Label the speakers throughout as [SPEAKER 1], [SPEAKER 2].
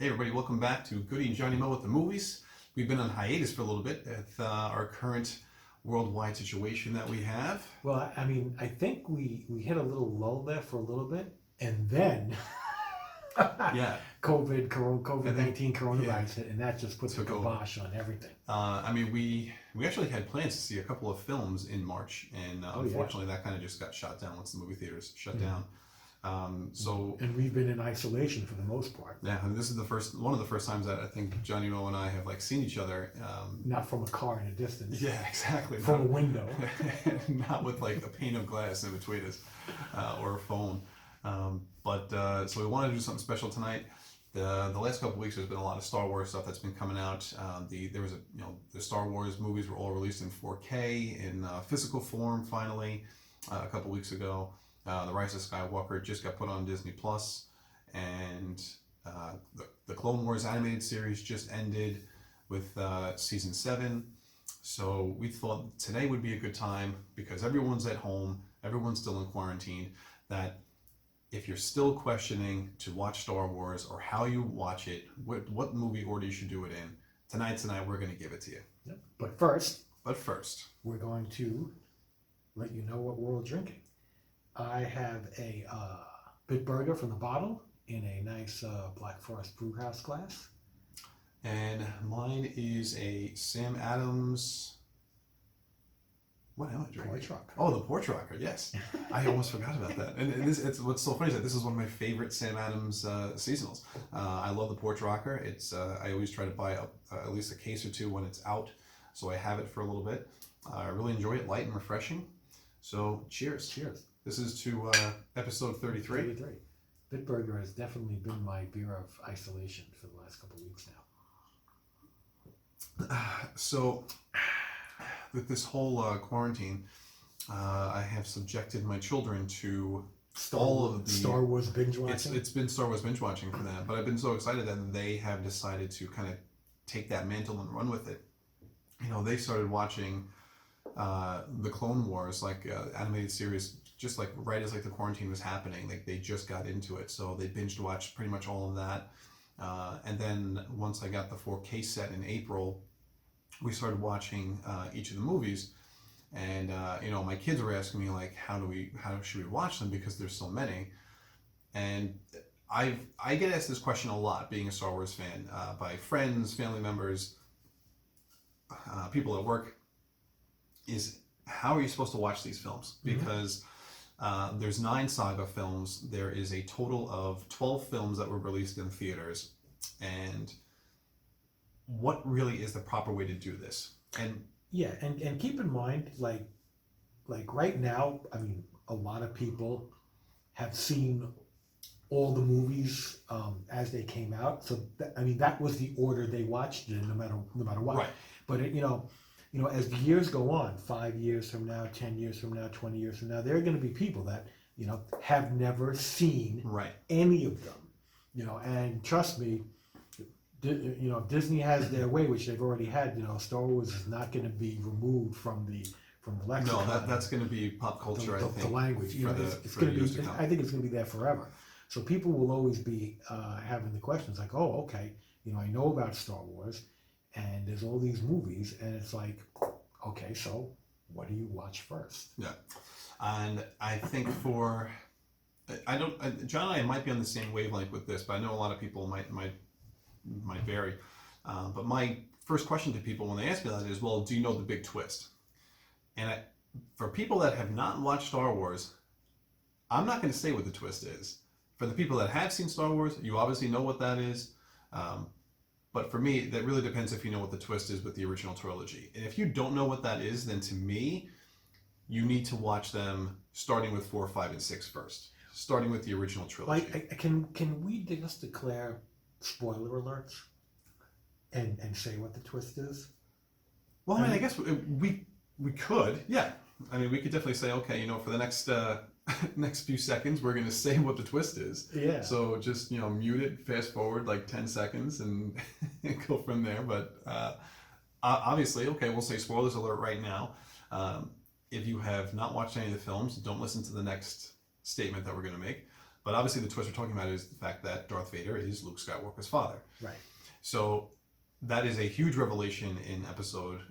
[SPEAKER 1] Hey everybody, welcome back to Goody and Johnny Mo with the movies. We've been on hiatus for a little bit with our current worldwide situation that we have.
[SPEAKER 2] Well, I mean, I think we hit a little lull there for a little bit, and then
[SPEAKER 1] Yeah,
[SPEAKER 2] COVID-19 coronavirus
[SPEAKER 1] yeah,
[SPEAKER 2] hit, and that just put the
[SPEAKER 1] took over.
[SPEAKER 2] kibosh on everything.
[SPEAKER 1] We actually had plans to see a couple of films in March, and
[SPEAKER 2] Oh yeah,
[SPEAKER 1] unfortunately that kind of just got shot down once the movie theaters shut
[SPEAKER 2] yeah.
[SPEAKER 1] down. So
[SPEAKER 2] And we've been in isolation for the most part,
[SPEAKER 1] yeah, and this is one of the first times that I think Johnny Mo and I have like seen each other.
[SPEAKER 2] not from a car in a distance,
[SPEAKER 1] Yeah, exactly.
[SPEAKER 2] from a window.
[SPEAKER 1] Not with like a pane of glass in between us or a phone. So we wanted to do something special tonight. The last couple of weeks, there's been a lot of Star Wars stuff that's been coming out. There was the Star Wars movies were all released in 4K in physical form finally a couple weeks ago. The Rise of Skywalker just got put on Disney Plus, and the Clone Wars animated series just ended with season 7. So we thought today would be a good time because everyone's at home, everyone's still in quarantine, that if you're still questioning to watch Star Wars or how you watch it, what movie order you should do it in, tonight we're going to give it to you.
[SPEAKER 2] Yep. But first,
[SPEAKER 1] But first,
[SPEAKER 2] we're going to let you know what we're all drinking. I have a Bitburger from the bottle in a nice Black Forest Brewhouse glass.
[SPEAKER 1] and mine is a Sam Adams. What am I drinking?
[SPEAKER 2] Porch Rock.
[SPEAKER 1] Oh, the Porch Rocker, yes. I almost forgot about that. And it's what's so funny is that this is one of my favorite Sam Adams seasonals. I love the Porch Rocker. It's I always try to buy at least a case or two when it's out, so I have it for a little bit. I really enjoy it, light and refreshing. So cheers.
[SPEAKER 2] Cheers.
[SPEAKER 1] This is to episode 33.
[SPEAKER 2] 33. Bitburger has definitely been my beer of isolation for the last couple of weeks now.
[SPEAKER 1] So with this whole quarantine, I have subjected my children to all of the
[SPEAKER 2] Star Wars binge watching.
[SPEAKER 1] It's been Star Wars binge watching for them, but I've been so excited that they have decided to kind of take that mantle and run with it. They started watching the Clone Wars, animated series, just like right as like the quarantine was happening. Like they just got into it, so they binged watched pretty much all of that. And then once I got the 4K set in April, we started watching each of the movies. And my kids were asking me like, how should we watch them because there's so many. And I get asked this question a lot, being a Star Wars fan, by friends, family members, people at work, is how are you supposed to watch these films? Because there's 9 saga films. There is a total of 12 films that were released in theaters. And what really is the proper way to do this? And
[SPEAKER 2] Yeah, and keep in mind, like right now, I mean, a lot of people have seen all the movies as they came out. So that was the order they watched it in, no matter what.
[SPEAKER 1] right,
[SPEAKER 2] But as the years go on, 5 years from now, 10 years from now, 20 years from now, there are going to be people that have never seen
[SPEAKER 1] right,
[SPEAKER 2] any of them. And trust me, Disney has their way, which they've already had. Star Wars is not going to be removed from the lexicon.
[SPEAKER 1] no, that's going to be pop culture. I think
[SPEAKER 2] The language. It's
[SPEAKER 1] for
[SPEAKER 2] going
[SPEAKER 1] the
[SPEAKER 2] to
[SPEAKER 1] years
[SPEAKER 2] be.
[SPEAKER 1] to come.
[SPEAKER 2] I think it's going to be there forever. So people will always be having the questions like, "Oh, okay, I know about Star Wars, and there's all these movies, and it's like, okay, so what do you watch first?"
[SPEAKER 1] Yeah, and I think John and I might be on the same wavelength with this, but I know a lot of people might vary. But my first question to people when they ask me that is, well, do you know the big twist? And for people that have not watched Star Wars, I'm not going to say what the twist is. For the people that have seen Star Wars, you obviously know what that is. But for me, that really depends if you know what the twist is with the original trilogy. And if you don't know what that is, then to me, you need to watch them starting with 4, 5, and 6 first. Starting with the original trilogy.
[SPEAKER 2] Can we just declare spoiler alerts and say what the twist is?
[SPEAKER 1] Well, I guess we could, yeah. I mean, we could definitely say, okay, for the next next few seconds, we're going to say what the twist is.
[SPEAKER 2] Yeah.
[SPEAKER 1] So just mute it, fast forward like 10 seconds, and go from there. But obviously, okay, we'll say spoilers alert right now. If you have not watched any of the films, don't listen to the next statement that we're going to make. But obviously, the twist we're talking about is the fact that Darth Vader is Luke Skywalker's father.
[SPEAKER 2] Right.
[SPEAKER 1] So that is a huge revelation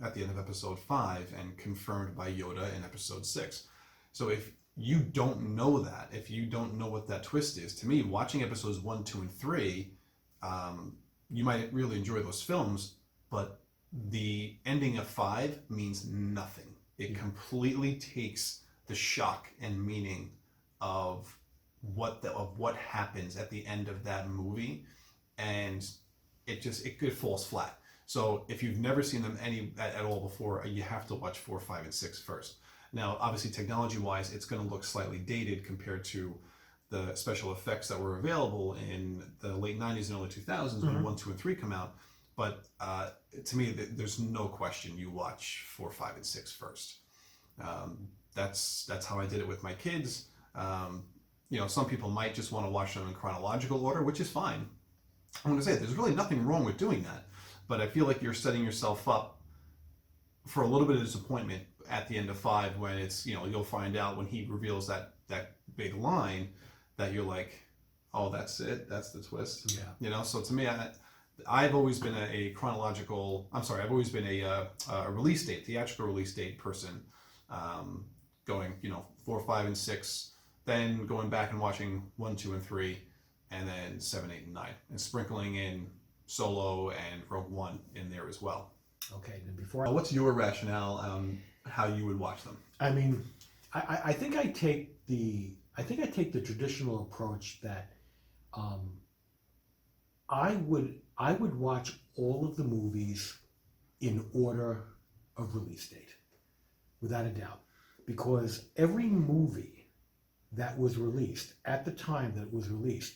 [SPEAKER 1] at the end of episode 5 and confirmed by Yoda in episode 6. So if you don't know that, if you don't know what that twist is, to me, watching episodes 1, 2, and 3, you might really enjoy those films, but the ending of 5 means nothing. It completely takes the shock and meaning of what happens at the end of that movie, and it falls flat. So if you've never seen them at all before, you have to watch 4, 5, and 6 first. Now, obviously, technology-wise, it's going to look slightly dated compared to the special effects that were available in the late 90s and early 2000s when 1, 2, and 3 come out. But to me, there's no question you watch 4, 5, and 6 first. That's how I did it with my kids. Some people might just want to watch them in chronological order, which is fine. I'm going to say there's really nothing wrong with doing that, but I feel like you're setting yourself up for a little bit of disappointment at the end of 5 when it's, you'll find out when he reveals that big line that you're like, oh, that's it, that's the twist.
[SPEAKER 2] Yeah.
[SPEAKER 1] So to me, I've always been I've always been a release date, theatrical release date person, going, 4, 5, and 6, then going back and watching 1, 2, and 3, and then 7, 8, and 9, and sprinkling in Solo and Rogue One in there as well.
[SPEAKER 2] Okay, then before
[SPEAKER 1] What's your rationale on how you would watch them?
[SPEAKER 2] I mean, I think I take the traditional approach that I would watch all of the movies in order of release date, without a doubt, because every movie that was released at the time that it was released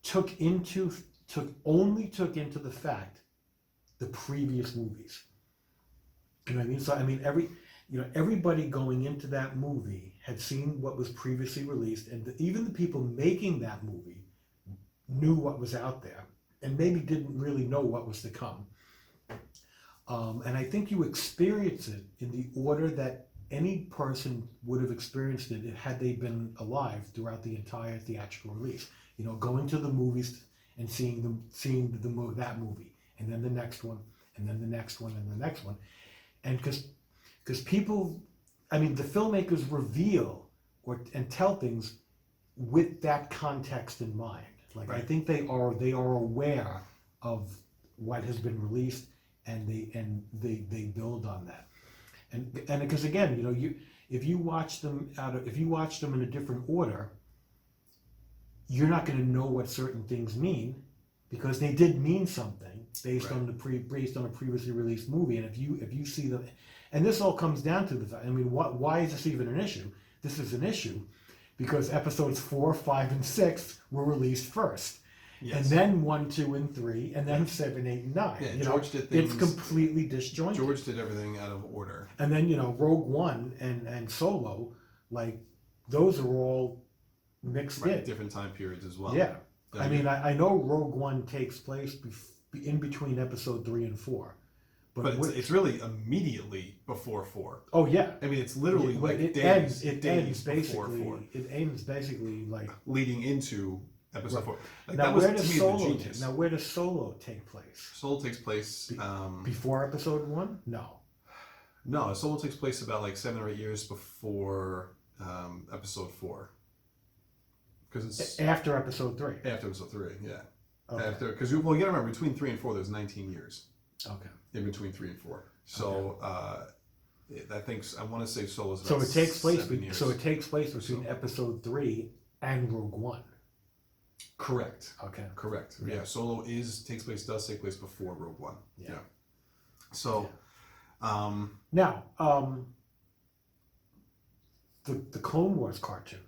[SPEAKER 2] took into the fact the previous movies. You know what I mean? So I mean, everybody going into that movie had seen what was previously released, and even the people making that movie knew what was out there, and maybe didn't really know what was to come. And I think you experience it in the order that any person would have experienced it had they been alive throughout the entire theatrical release. Going to the movies and seeing that movie, and then the next one, and then the next one, and the next one. And because people, I mean, the filmmakers reveal and tell things with that context in mind. Like, right. I think they are aware of what has been released, and they build on that. And because again, if you watch them in a different order, you're not going to know what certain things mean, because they did mean something based on a previously released movie. And if you see them, and this all comes down to the fact, I mean, why is this even an issue? This is an issue because episodes 4, 5, and 6 were released first. Yes. And then 1, 2, and 3, and then 7, 8, and 9.
[SPEAKER 1] Yeah, George did things.
[SPEAKER 2] It's completely disjointed.
[SPEAKER 1] George did everything out of order.
[SPEAKER 2] And then Rogue One and Solo, like, those are all mixed in.
[SPEAKER 1] Different time periods as well.
[SPEAKER 2] Yeah. I mean, I know Rogue One takes place in between episode 3 and 4.
[SPEAKER 1] But it's really immediately before 4.
[SPEAKER 2] Oh, yeah.
[SPEAKER 1] I mean, it's literally days before 4.
[SPEAKER 2] It ends basically like
[SPEAKER 1] leading into episode 4. Like,
[SPEAKER 2] now, where does Solo take place?
[SPEAKER 1] Solo takes place
[SPEAKER 2] before episode 1? No,
[SPEAKER 1] Solo takes place about like 7 or 8 years before episode 4. Because it's
[SPEAKER 2] after episode 3.
[SPEAKER 1] After episode 3, yeah.
[SPEAKER 2] Okay.
[SPEAKER 1] Because you got to remember, between 3 and 4, there's 19 years.
[SPEAKER 2] Okay.
[SPEAKER 1] In between 3 and 4, so I think I want to say Solo's about
[SPEAKER 2] so it takes place.
[SPEAKER 1] 7 years.
[SPEAKER 2] So it takes place between episode 3 and Rogue One.
[SPEAKER 1] Correct.
[SPEAKER 2] Okay.
[SPEAKER 1] Correct. Yeah. Solo does take place before Rogue One. Yeah. So,
[SPEAKER 2] now, the Clone Wars cartoon.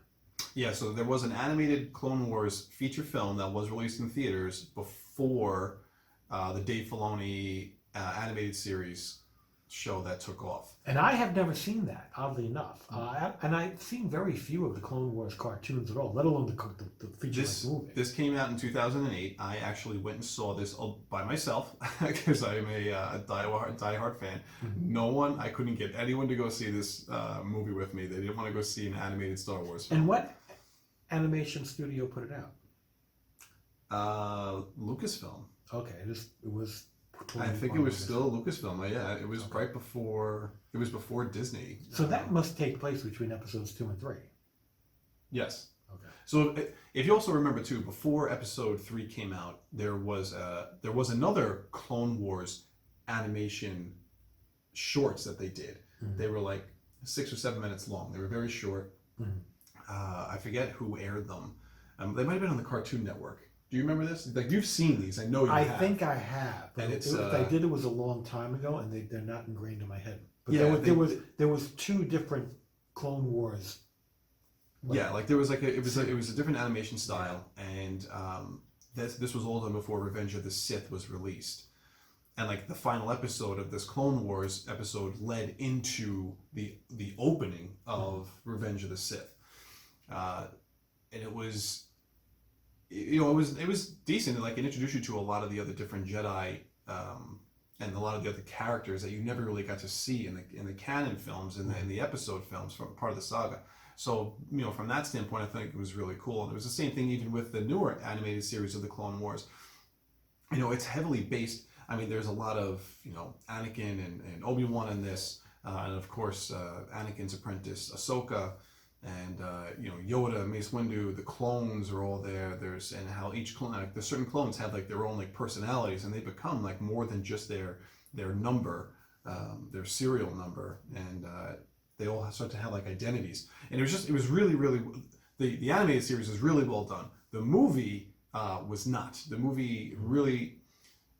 [SPEAKER 1] Yeah. So there was an animated Clone Wars feature film that was released in theaters before the Dave Filoni animated series show that took off.
[SPEAKER 2] And I have never seen that, oddly enough. And I've seen very few of the Clone Wars cartoons at all, let alone the feature-length movie.
[SPEAKER 1] This came out in 2008. I actually went and saw this by myself because I'm a diehard fan. Mm-hmm. I couldn't get anyone to go see this movie with me. They didn't want to go see an animated Star Wars film.
[SPEAKER 2] And what animation studio put it out?
[SPEAKER 1] Lucasfilm.
[SPEAKER 2] Okay, it was.
[SPEAKER 1] I think it was still Lucasfilm. Yeah, it was right before. It was before Disney.
[SPEAKER 2] So that must take place between episodes 2 and 3.
[SPEAKER 1] Yes.
[SPEAKER 2] Okay.
[SPEAKER 1] So if you also remember too, before episode 3 came out, there was another Clone Wars animation shorts that they did.
[SPEAKER 2] Mm-hmm.
[SPEAKER 1] They were like 6 or 7 minutes long. They were very short.
[SPEAKER 2] Mm-hmm.
[SPEAKER 1] I forget who aired them. They might have been on the Cartoon Network. Do you remember this? Like, you've seen these. I know you have.
[SPEAKER 2] I think I have. But
[SPEAKER 1] And it's,
[SPEAKER 2] if I did, it was a long time ago, and they're not ingrained in my head. But
[SPEAKER 1] Yeah,
[SPEAKER 2] there was 2 different Clone Wars.
[SPEAKER 1] Yeah, like there was like it was a different animation style, and this was all done before Revenge of the Sith was released, and like the final episode of this Clone Wars episode led into the opening of Revenge of the Sith, and it was, you know, it was decent. Like, it introduced you to a lot of the other different Jedi, and a lot of the other characters that you never really got to see in the canon films and in the episode films from part of the saga. So, you know, from that standpoint, I think it was really cool. And it was the same thing even with the newer animated series of the Clone Wars. You know, it's heavily based. I mean, there's a lot of, you know, Anakin and Obi-Wan in this, and of course Anakin's apprentice Ahsoka, and you know, Yoda, Mace Windu. The clones are all there. And how each clone, like, the certain clones have like their own like personalities, and they become like more than just their number, their serial number, and they all start to have like identities. And it was really, really, the animated series is really well done. The movie was not. The movie really,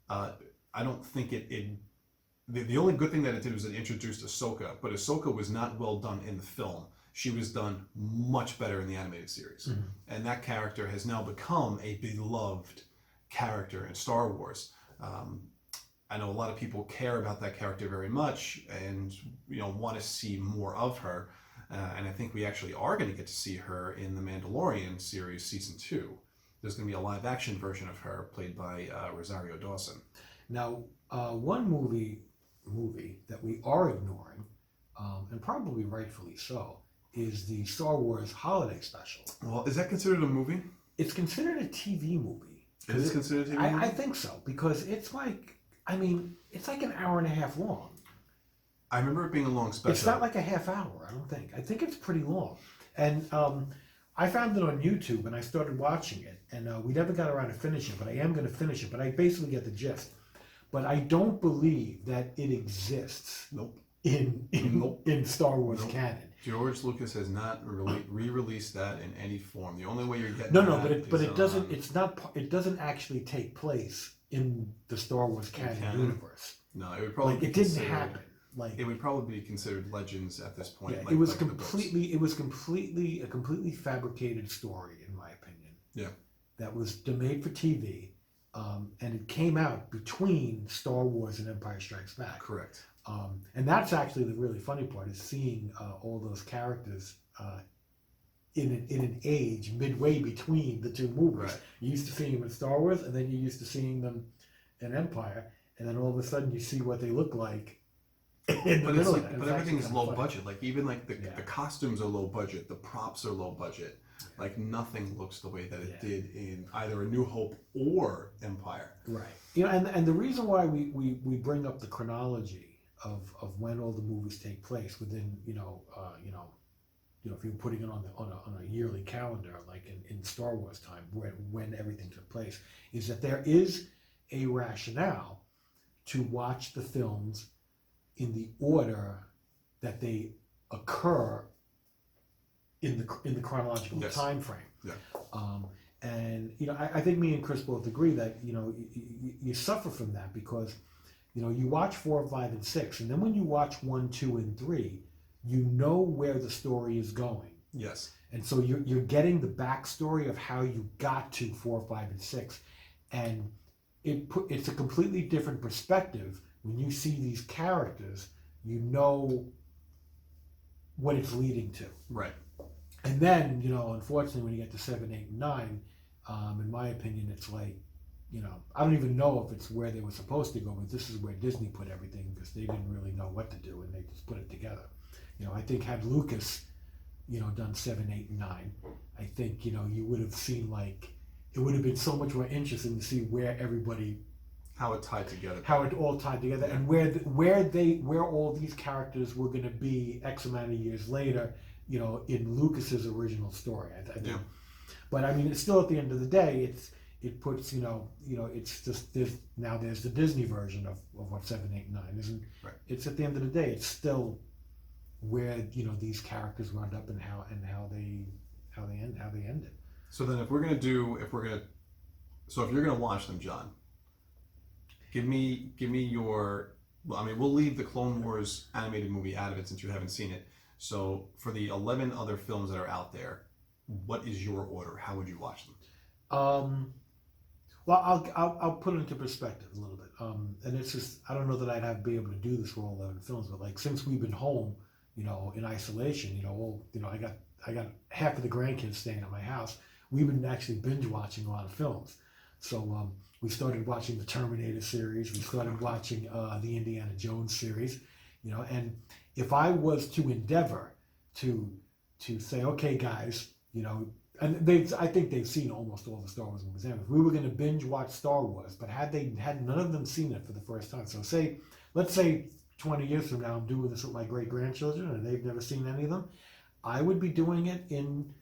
[SPEAKER 1] I don't think the only good thing that it did was it introduced Ahsoka, but Ahsoka was not well done in the film. She was done much better in the animated series. Mm-hmm. And that character has now become a beloved character in Star Wars. I know a lot of people care about that character very much, and, you know, want to see more of her. And I think we actually are going to get to see her in the Mandalorian series season 2. There's going to be a live action version of her played by Rosario Dawson.
[SPEAKER 2] Now, one movie that we are ignoring, and probably rightfully so, is the Star Wars Holiday Special.
[SPEAKER 1] Well, is that considered a movie?
[SPEAKER 2] It's considered a TV movie.
[SPEAKER 1] It is considered a TV movie?
[SPEAKER 2] I think so, because it's like, I mean, it's like an hour and a half long.
[SPEAKER 1] I remember it being a long special.
[SPEAKER 2] It's not like a half hour, I don't think. I think it's pretty long. And I found it on YouTube, and I started watching it, and we never got around to finishing it, but I am going to finish it. But I basically get the gist. But I don't believe that it exists.
[SPEAKER 1] Nope.
[SPEAKER 2] In Star Wars canon.
[SPEAKER 1] George Lucas has not re-released that in any form. The only way you're getting
[SPEAKER 2] but it doesn't. It's not. It doesn't actually take place in the Star Wars canon universe.
[SPEAKER 1] No, it would probably
[SPEAKER 2] it didn't happen. Like,
[SPEAKER 1] it would probably be considered Legends at this point.
[SPEAKER 2] Yeah,
[SPEAKER 1] like,
[SPEAKER 2] it was
[SPEAKER 1] like
[SPEAKER 2] completely. It was completely a completely fabricated story, in my opinion.
[SPEAKER 1] Yeah.
[SPEAKER 2] That was made for TV, and it came out between Star Wars and Empire Strikes Back.
[SPEAKER 1] Correct.
[SPEAKER 2] And that's actually the really funny part, is seeing all those characters in an age midway between the two movies.
[SPEAKER 1] Right.
[SPEAKER 2] You used to seeing them in Star Wars, and then you used to seeing them in Empire, and then all of a sudden you see what they look like in the middle.
[SPEAKER 1] But everything is low budget. Like, even like the costumes are low budget, the props are low budget. Like, nothing looks the way that it did in either A New Hope or Empire.
[SPEAKER 2] Right. You know, and the reason why we bring up the chronology of when all the movies take place within, if you're putting it on a yearly calendar, like in Star Wars time, when everything took place, is that there is a rationale to watch the films in the order that they occur in the chronological time frame.
[SPEAKER 1] Yeah.
[SPEAKER 2] And I think me and Chris both agree that you suffer from that, because you watch 4, 5, and 6, and then when you watch 1, 2, and 3, you know where the story is going.
[SPEAKER 1] Yes.
[SPEAKER 2] And so you're getting the backstory of how you got to 4, 5, and 6, and it's a completely different perspective when you see these characters. You know what it's leading to.
[SPEAKER 1] Right.
[SPEAKER 2] And then unfortunately, when you get to 7, 8, and 9, in my opinion, it's like, I don't even know if it's where they were supposed to go, but this is where Disney put everything, because they didn't really know what to do, and they just put it together. I think had Lucas, done 7, 8, and 9, I think you would have seen like it would have been so much more interesting to see where everybody
[SPEAKER 1] How it tied together.
[SPEAKER 2] how it all tied together and where all these characters were going to be X amount of years later, in Lucas's original story. I think.
[SPEAKER 1] Yeah.
[SPEAKER 2] But I mean, it's still at the end of the day, it puts it's just there's the Disney version of what 7, 8, 9 isn't.
[SPEAKER 1] Right.
[SPEAKER 2] It's at the end of the day, it's still where these characters wound up and how they end it.
[SPEAKER 1] So then, if you're gonna watch them, John, give me your. Well, I mean, we'll leave the Clone Wars animated movie out of it since you haven't seen it. So for the 11 other films that are out there, what is your order? How would you watch them?
[SPEAKER 2] Well, I'll put it into perspective a little bit. And it's just I don't know that I'd be able to do this for all 11 films, but like since we've been home, in isolation, I got half of the grandkids staying at my house. We've been actually binge watching a lot of films. So we started watching the Terminator series. We started watching the Indiana Jones series. And if I was to endeavor to say, okay, guys, and I think they've seen almost all the Star Wars movies. If we were going to binge watch Star Wars, but had none of them seen it for the first time. So let's say 20 years from now, I'm doing this with my great grandchildren, and they've never seen any of them. I would be doing it in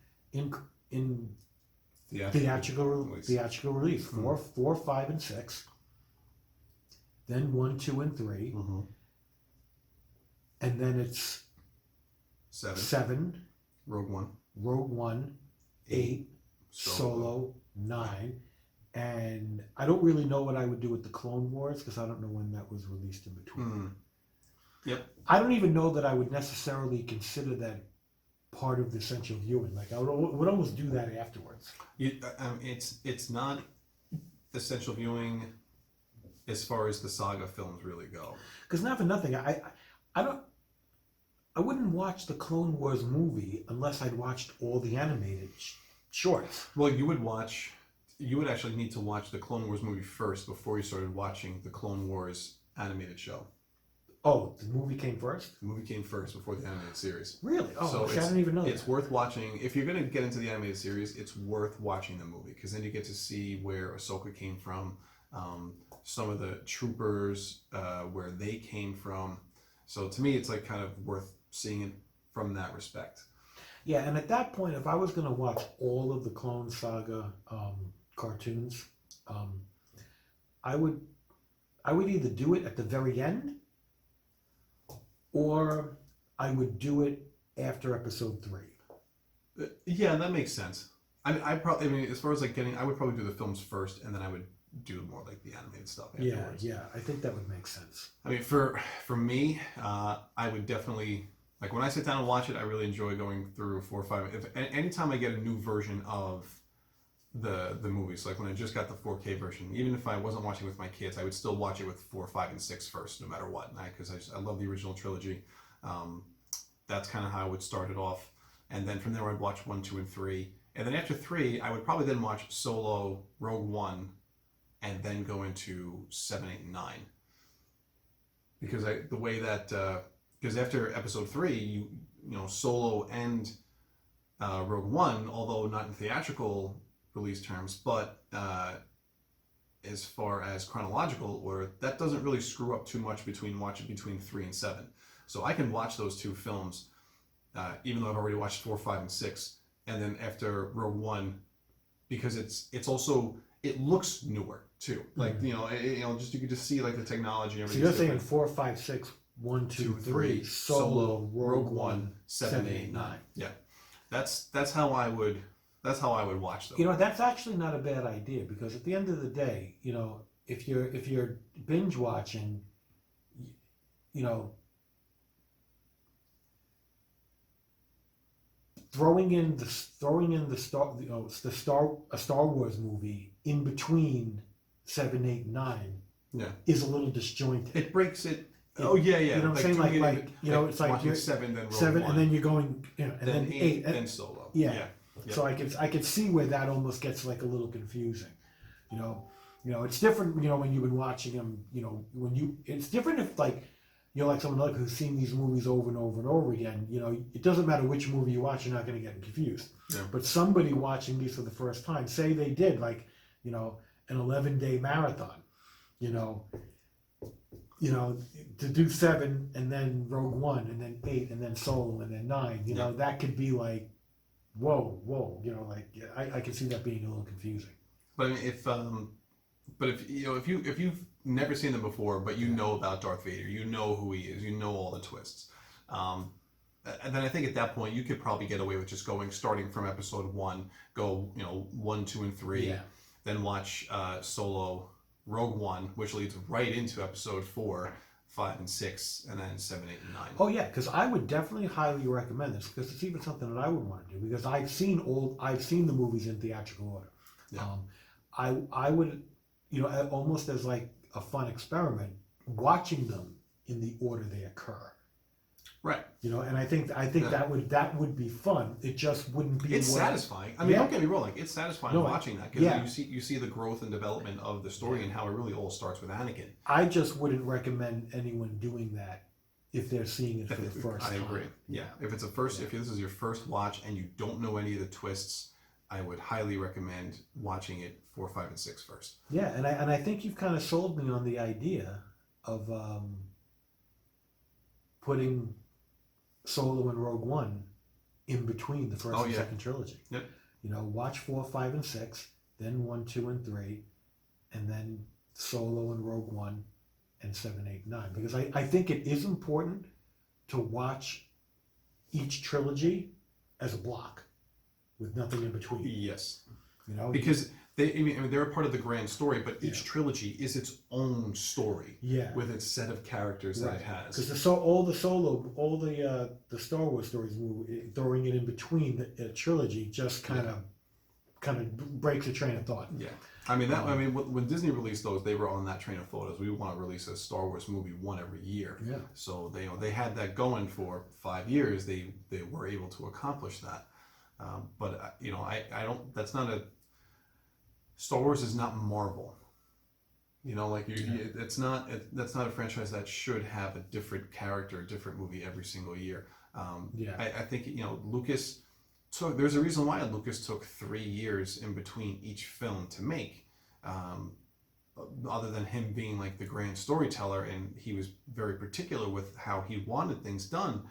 [SPEAKER 2] theatrical release.
[SPEAKER 1] Mm-hmm.
[SPEAKER 2] 4, 5, and 6. Then 1, 2, and 3.
[SPEAKER 1] Mm-hmm.
[SPEAKER 2] And then it's 7,
[SPEAKER 1] Rogue One,
[SPEAKER 2] 8, Solo, 9. And I don't really know what I would do with the Clone Wars because I don't know when that was released in between.
[SPEAKER 1] Mm. Yep.
[SPEAKER 2] I don't even know that I would necessarily consider that part of the essential viewing. Like I would almost do that afterwards.
[SPEAKER 1] It's not essential viewing as far as the saga films really go.
[SPEAKER 2] Because not for nothing, I wouldn't watch the Clone Wars movie unless I'd watched all the animated shorts.
[SPEAKER 1] Well, you would actually need to watch the Clone Wars movie first before you started watching the Clone Wars animated show.
[SPEAKER 2] Oh, the movie came first?
[SPEAKER 1] The movie came first before the animated series.
[SPEAKER 2] Really? Oh,
[SPEAKER 1] So
[SPEAKER 2] I didn't even know that.
[SPEAKER 1] It's worth watching. If you're going to get into the animated series, it's worth watching the movie because then you get to see where Ahsoka came from, some of the troopers, where they came from. So to me, it's like kind of worth seeing it from that respect.
[SPEAKER 2] Yeah, and at that point, if I was going to watch all of the Clone Saga cartoons, I would either do it at the very end, or I would do it after episode 3.
[SPEAKER 1] Yeah, that makes sense. I mean, as far as like I would probably do the films first, and then I would do more like the animated stuff afterwards.
[SPEAKER 2] Yeah, I think that would make sense.
[SPEAKER 1] I mean, for me, I would definitely like when I sit down and watch it. I really enjoy going through 4, 5. Anytime I get a new version of the movies, like when I just got the 4K version, even if I wasn't watching with my kids, I would still watch it with 4, 5, and 6 first, no matter what. Because I love the original trilogy. That's kind of how I would start it off, and then from there I'd watch 1, 2, and 3, and then after 3, I would probably then watch Solo, Rogue One, and then go into 7, 8, and 9. Because because after episode 3, you Solo and Rogue One, although not in theatrical release terms, but as far as chronological order, that doesn't really screw up too much between 3 and 7. So I can watch those two films, even though I've already watched 4, 5, and 6, and then after Rogue One, because it looks newer too. Like just you could just see like the technology. And
[SPEAKER 2] so you're saying 4, 5, 6, 1, 2, 3, Solo, Rogue One, 7, 8, 9.
[SPEAKER 1] Yeah, that's how I would watch them.
[SPEAKER 2] That's actually not a bad idea because at the end of the day, if you're binge watching, throwing in the Star Wars movie in between 7, 8, 9 is a little disjointed.
[SPEAKER 1] It breaks it. Oh yeah.
[SPEAKER 2] You know what I'm saying? It's like
[SPEAKER 1] watching 7, then Rogue
[SPEAKER 2] 7,
[SPEAKER 1] One,
[SPEAKER 2] and then you're going, and then 8,
[SPEAKER 1] then Solo.
[SPEAKER 2] Yeah.
[SPEAKER 1] Yep.
[SPEAKER 2] So I could see where that almost gets like a little confusing. It's different. When you've been watching them, it's different if like, you're like someone like who's seen these movies over and over and over again. You know, it doesn't matter which movie you watch, you're not going to get confused.
[SPEAKER 1] Yeah.
[SPEAKER 2] But somebody watching these for the first time, say they did like, you know, an 11-day marathon, you know, to do 7 and then Rogue One and then 8 and then Solo and then 9, you know, that could be like, whoa, you know, like I can see that being a little confusing.
[SPEAKER 1] But I mean, if you know, if you've never seen them before, but you know about Darth Vader, you know who he is, you know all the twists, and then I think at that point you could probably get away with just starting from episode 1, go 1, 2, and 3, then watch Solo, Rogue One, which leads right into episode 4, 5, and 6, and then 7, 8, and 9.
[SPEAKER 2] Oh yeah, because I would definitely highly recommend this because it's even something that I would want to do because I've seen the movies in theatrical order.
[SPEAKER 1] Yeah.
[SPEAKER 2] I would, you know, almost as like a fun experiment, watching them in the order they occur.
[SPEAKER 1] Right.
[SPEAKER 2] You know, and I think that would be fun. It just wouldn't be.
[SPEAKER 1] It's satisfying. I mean, don't get me wrong. Like, it's satisfying watching that because you see the growth and development of the story and how it really all starts with Anakin.
[SPEAKER 2] I just wouldn't recommend anyone doing that if they're seeing it for the first time.
[SPEAKER 1] I agree. Yeah. If it's if this is your first watch and you don't know any of the twists, I would highly recommend watching it 4, 5, and 6 first.
[SPEAKER 2] Yeah, and I think you've kind of sold me on the idea of putting Solo and Rogue One in between the first and second trilogy.
[SPEAKER 1] Yep.
[SPEAKER 2] You know, watch 4, 5, and 6, then 1, 2, and 3, and then Solo and Rogue One, and 7, 8, 9. Because I think it is important to watch each trilogy as a block, with nothing in between.
[SPEAKER 1] Yes.
[SPEAKER 2] You know,
[SPEAKER 1] because they're a part of the grand story, but each trilogy is its own story.
[SPEAKER 2] Yeah.
[SPEAKER 1] With its set of characters that it has.
[SPEAKER 2] Because all the Star Wars stories, throwing it in between the trilogy, just kind of breaks a train of thought.
[SPEAKER 1] Yeah. I mean when Disney released those, they were on that train of thought as we want to release a Star Wars movie one every year.
[SPEAKER 2] Yeah.
[SPEAKER 1] So they had that going for 5 years. They were able to accomplish that. But I don't. That's not a. Star Wars is not Marvel. You know, like that's not a franchise that should have a different character, a different movie every single year. I think Lucas took. There's a reason why Lucas took 3 years in between each film to make. Other than him being like the grand storyteller, and he was very particular with how he wanted things done,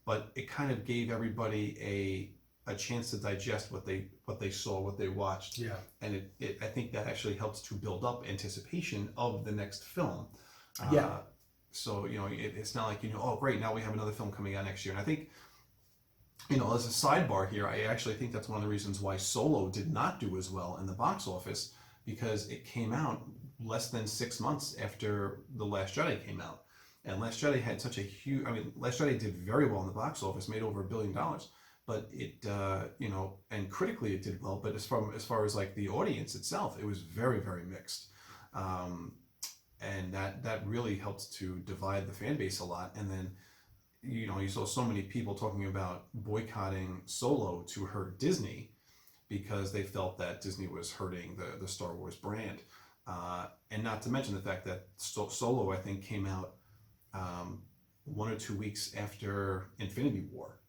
[SPEAKER 1] but it kind of gave everybody a chance to digest what they saw, what they watched.
[SPEAKER 2] Yeah.
[SPEAKER 1] And I think that actually helps to build up anticipation of the next film. So, it's not like, oh, great, now we have another film coming out next year. And I think, as a sidebar here, I actually think that's one of the reasons why Solo did not do as well in the box office, because it came out less than 6 months after The Last Jedi came out. And Last Jedi had such a huge, Last Jedi did very well in the box office, made over $1 billion. But it, and critically it did well. But as far as like the audience itself, it was very, very mixed, and that really helped to divide the fan base a lot. And then, you saw so many people talking about boycotting Solo to hurt Disney because they felt that Disney was hurting the Star Wars brand, and not to mention the fact that Solo I think came out 1 or 2 weeks after Infinity War,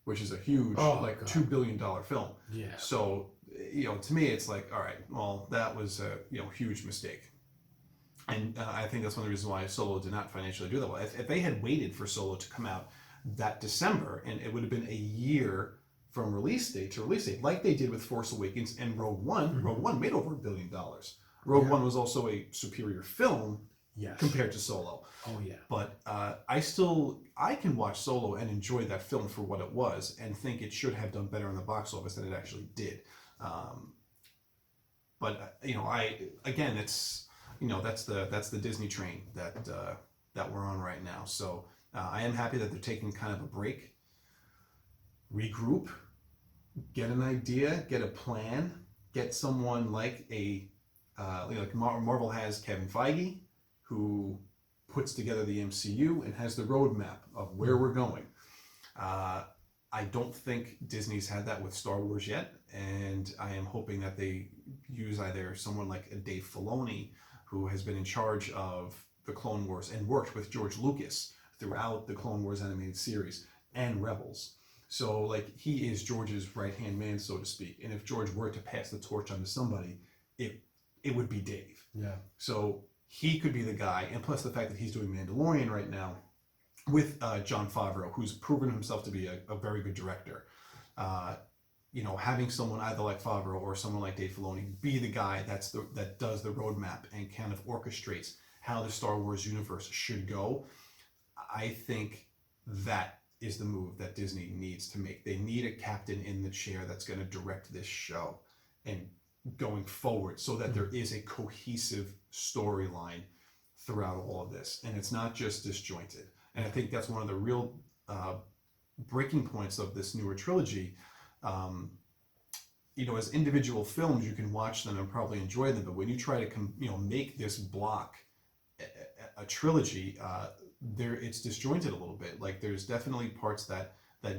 [SPEAKER 1] which is a huge, $2 billion film.
[SPEAKER 2] Yeah.
[SPEAKER 1] So, to me, it's like, all right, well, that was a huge mistake. And I think that's one of the reasons why Solo did not financially do that well. If they had waited for Solo to come out that December, and it would have been a year from release date to release date, like they did with Force Awakens and Rogue One. Mm-hmm. Rogue One made over $1 billion. Rogue One was also a superior film compared to Solo.
[SPEAKER 2] Oh yeah.
[SPEAKER 1] But I can watch Solo and enjoy that film for what it was, and think it should have done better in the box office than it actually did. But it's that's the Disney train that we're on right now. So I am happy that they're taking kind of a break, regroup, get an idea, get a plan, get someone like like Marvel has Kevin Feige, who puts together the MCU and has the roadmap of where we're going. I don't think Disney's had that with Star Wars yet, and I am hoping that they use either someone like a Dave Filoni, who has been in charge of the Clone Wars and worked with George Lucas throughout the Clone Wars animated series and Rebels. So like he is George's right hand man, so to speak. And if George were to pass the torch on to somebody, it would be Dave.
[SPEAKER 2] Yeah.
[SPEAKER 1] So he could be the guy, and plus the fact that he's doing Mandalorian right now with Jon Favreau, who's proven himself to be a very good director. You know, having someone either like Favreau or someone like Dave Filoni be the guy that does the roadmap and kind of orchestrates how the Star Wars universe should go, I think that is the move that Disney needs to make. They need a captain in the chair that's going to direct this show and going forward, so that there is a cohesive storyline throughout all of this, and it's not just disjointed. And I think that's one of the real breaking points of this newer trilogy. You know, as individual films, you can watch them and probably enjoy them, but when you try to make this block a trilogy, it's disjointed a little bit. Like there's definitely parts that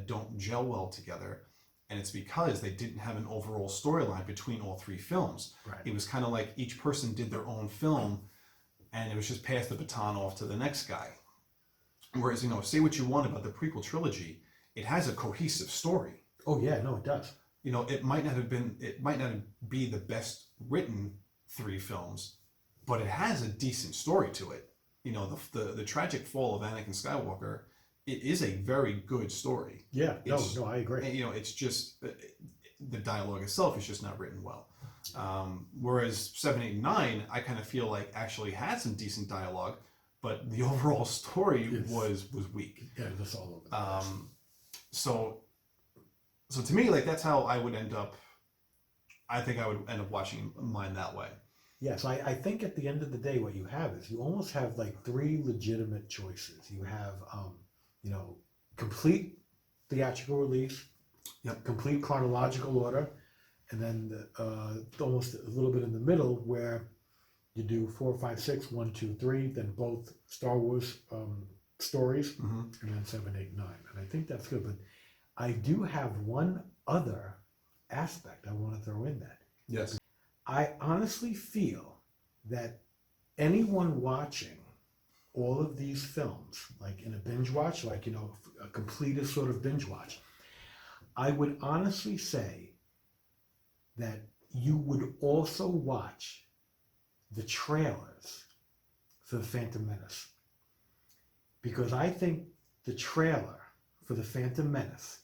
[SPEAKER 1] don't gel well together, and it's because they didn't have an overall storyline between all three films.
[SPEAKER 2] Right.
[SPEAKER 1] It was kind of like each person did their own film, and it was just pass the baton off to the next guy. Whereas, you know, say what you want about the prequel trilogy, it has a cohesive story.
[SPEAKER 2] Oh yeah, no, it does.
[SPEAKER 1] You know, it might not be the best written three films, but it has a decent story to it. You know, the tragic fall of Anakin Skywalker, it is a very good story.
[SPEAKER 2] Yeah, no, I agree.
[SPEAKER 1] You know, it's just the dialogue itself is just not written well. Whereas 7, 8, and 9, I kind of feel like actually had some decent dialogue, but the overall story was weak.
[SPEAKER 2] Yeah, that's all over the place.
[SPEAKER 1] So to me, like that's how I would end up. I think I would end up watching mine that way.
[SPEAKER 2] Yes, I think at the end of the day, what you have is you almost have like three legitimate choices. You have, you know, complete theatrical release,
[SPEAKER 1] Yep.
[SPEAKER 2] complete chronological order, and then almost a little bit in the middle where you do 4, 5, 6, 1, 2, 3, then both Star Wars stories,
[SPEAKER 1] Mm-hmm.
[SPEAKER 2] and then 7, 8, 9. And I think that's good. But I do have one other aspect I want to throw in that.
[SPEAKER 1] Yes.
[SPEAKER 2] I honestly feel that anyone watching all of these films, like in a binge watch, like, you know, a completist sort of binge watch, I would honestly say that you would also watch the trailers for The Phantom Menace. Because I think the trailer for The Phantom Menace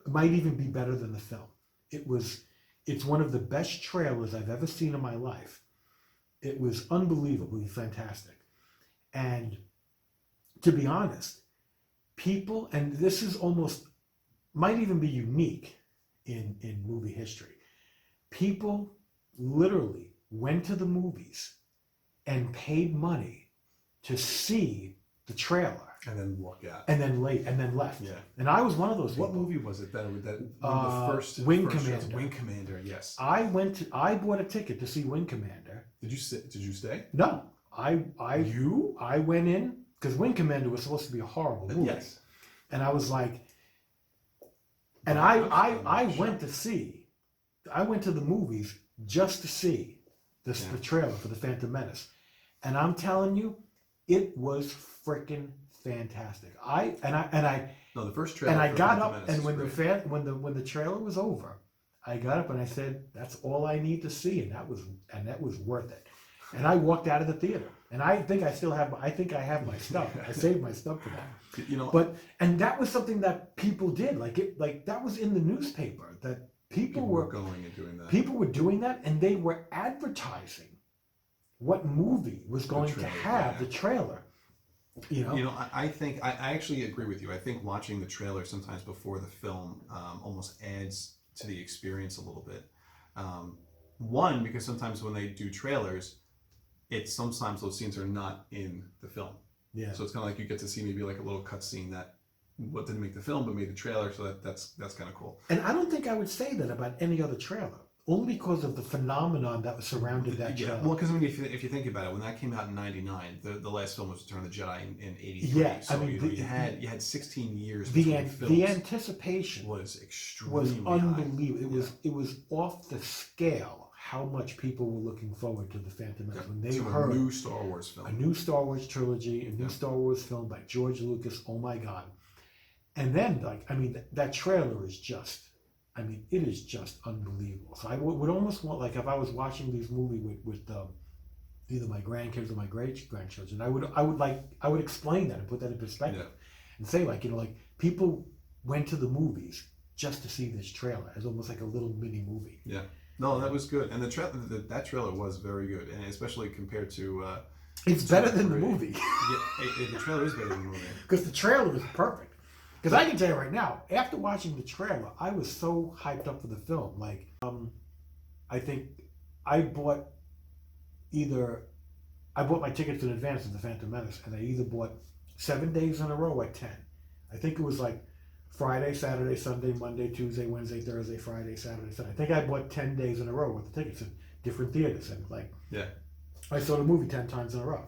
[SPEAKER 2] might even be better than the film. It's one of the best trailers I've ever seen in my life. It was unbelievably fantastic. And to be honest, people, and this is might even be unique in movie history, people literally went to the movies and paid money to see the trailer.
[SPEAKER 1] And then walk out.
[SPEAKER 2] And then left.
[SPEAKER 1] Yeah.
[SPEAKER 2] And I was one of those people.
[SPEAKER 1] What movie was it that one of the first
[SPEAKER 2] Wing
[SPEAKER 1] first shows?
[SPEAKER 2] Commander.
[SPEAKER 1] Wing Commander, yes.
[SPEAKER 2] I bought a ticket to see Wing Commander.
[SPEAKER 1] Did you stay?
[SPEAKER 2] No, I went in because Wing Commander was supposed to be a horrible movie.
[SPEAKER 1] Yes.
[SPEAKER 2] And I was like, and I went to the movies just to see the trailer for The Phantom Menace. And I'm telling you, it was freaking fantastic.
[SPEAKER 1] No, the first trailer.
[SPEAKER 2] And I
[SPEAKER 1] for
[SPEAKER 2] got
[SPEAKER 1] Phantom
[SPEAKER 2] up,
[SPEAKER 1] Menace
[SPEAKER 2] and when
[SPEAKER 1] is
[SPEAKER 2] when the trailer was over, I got up and I said, "That's all I need to see," and that was worth it. And I walked out of the theater, and I think I have my stuff. I saved my stuff for that.
[SPEAKER 1] You know,
[SPEAKER 2] and that was something that people did. Like that was in the newspaper that people were
[SPEAKER 1] going and doing that.
[SPEAKER 2] People were doing that, and they were advertising what movie was going to have the trailer. You know,
[SPEAKER 1] I think I actually agree with you. I think watching the trailer sometimes before the film almost adds to the experience a little bit. One, because sometimes when they do trailers, sometimes those scenes are not in the film.
[SPEAKER 2] Yeah.
[SPEAKER 1] So it's kind of like you get to see maybe like a little cut scene that what didn't make the film but made the trailer. So that's kind of cool.
[SPEAKER 2] And I don't think I would say that about any other trailer. Only because of the phenomenon that was surrounded that trailer.
[SPEAKER 1] Well, because I mean, if you think about it, when that came out in '99, the last film was Return of the Jedi in '83.
[SPEAKER 2] Yeah,
[SPEAKER 1] so
[SPEAKER 2] I mean,
[SPEAKER 1] you had 16 years.
[SPEAKER 2] The
[SPEAKER 1] between films.
[SPEAKER 2] anticipation
[SPEAKER 1] was extremely
[SPEAKER 2] unbelievable.
[SPEAKER 1] High.
[SPEAKER 2] It was off the scale how much people were looking forward to the Phantom Menace when they
[SPEAKER 1] to
[SPEAKER 2] heard
[SPEAKER 1] a new Star Wars film.
[SPEAKER 2] a new Star Wars trilogy, a new Star Wars film by George Lucas. Oh my God! And then, like, I mean, that trailer is just, I mean, it is just unbelievable. So I would almost want, like, if I was watching these movies with either my grandkids or my great grandchildren, I would explain that and put that in perspective, and say, like, like, people went to the movies just to see this trailer as almost like a little mini movie.
[SPEAKER 1] Yeah. No, that was good, and that trailer was very good, and especially compared to.
[SPEAKER 2] It's better than the movie.
[SPEAKER 1] The trailer is better than the movie.
[SPEAKER 2] Because the trailer is perfect. Because I can tell you right now, after watching the trailer, I was so hyped up for the film. Like, I think I bought my tickets in advance of the Phantom Menace, and I either bought 7 days in a row or 10. I think it was like Friday, Saturday, Sunday, Monday, Tuesday, Wednesday, Thursday, Friday, Saturday, Sunday. I think I bought 10 days in a row with the tickets in different theaters, and like, I saw the movie 10 times in a row.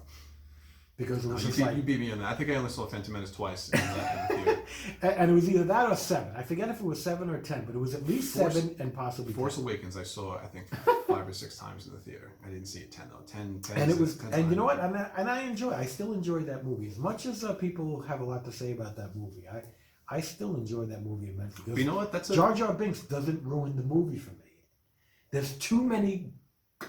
[SPEAKER 2] Because it was
[SPEAKER 1] you beat me on that. I think I only saw Phantom Menace twice in the theater.
[SPEAKER 2] And it was either that or 7. I forget if it was 7 or 10, but it was at least 7 and possibly
[SPEAKER 1] Force
[SPEAKER 2] 10.
[SPEAKER 1] Awakens I saw, I think, 5 or 6 times in the theater. I didn't see it 10 though. 10
[SPEAKER 2] And it was,
[SPEAKER 1] 10
[SPEAKER 2] and you know what?
[SPEAKER 1] times.
[SPEAKER 2] And I still enjoy that movie. As much as people have a lot to say about that movie, I still enjoy that movie immensely.
[SPEAKER 1] But you know what?
[SPEAKER 2] Jar Jar Binks doesn't ruin the movie for me. There's too many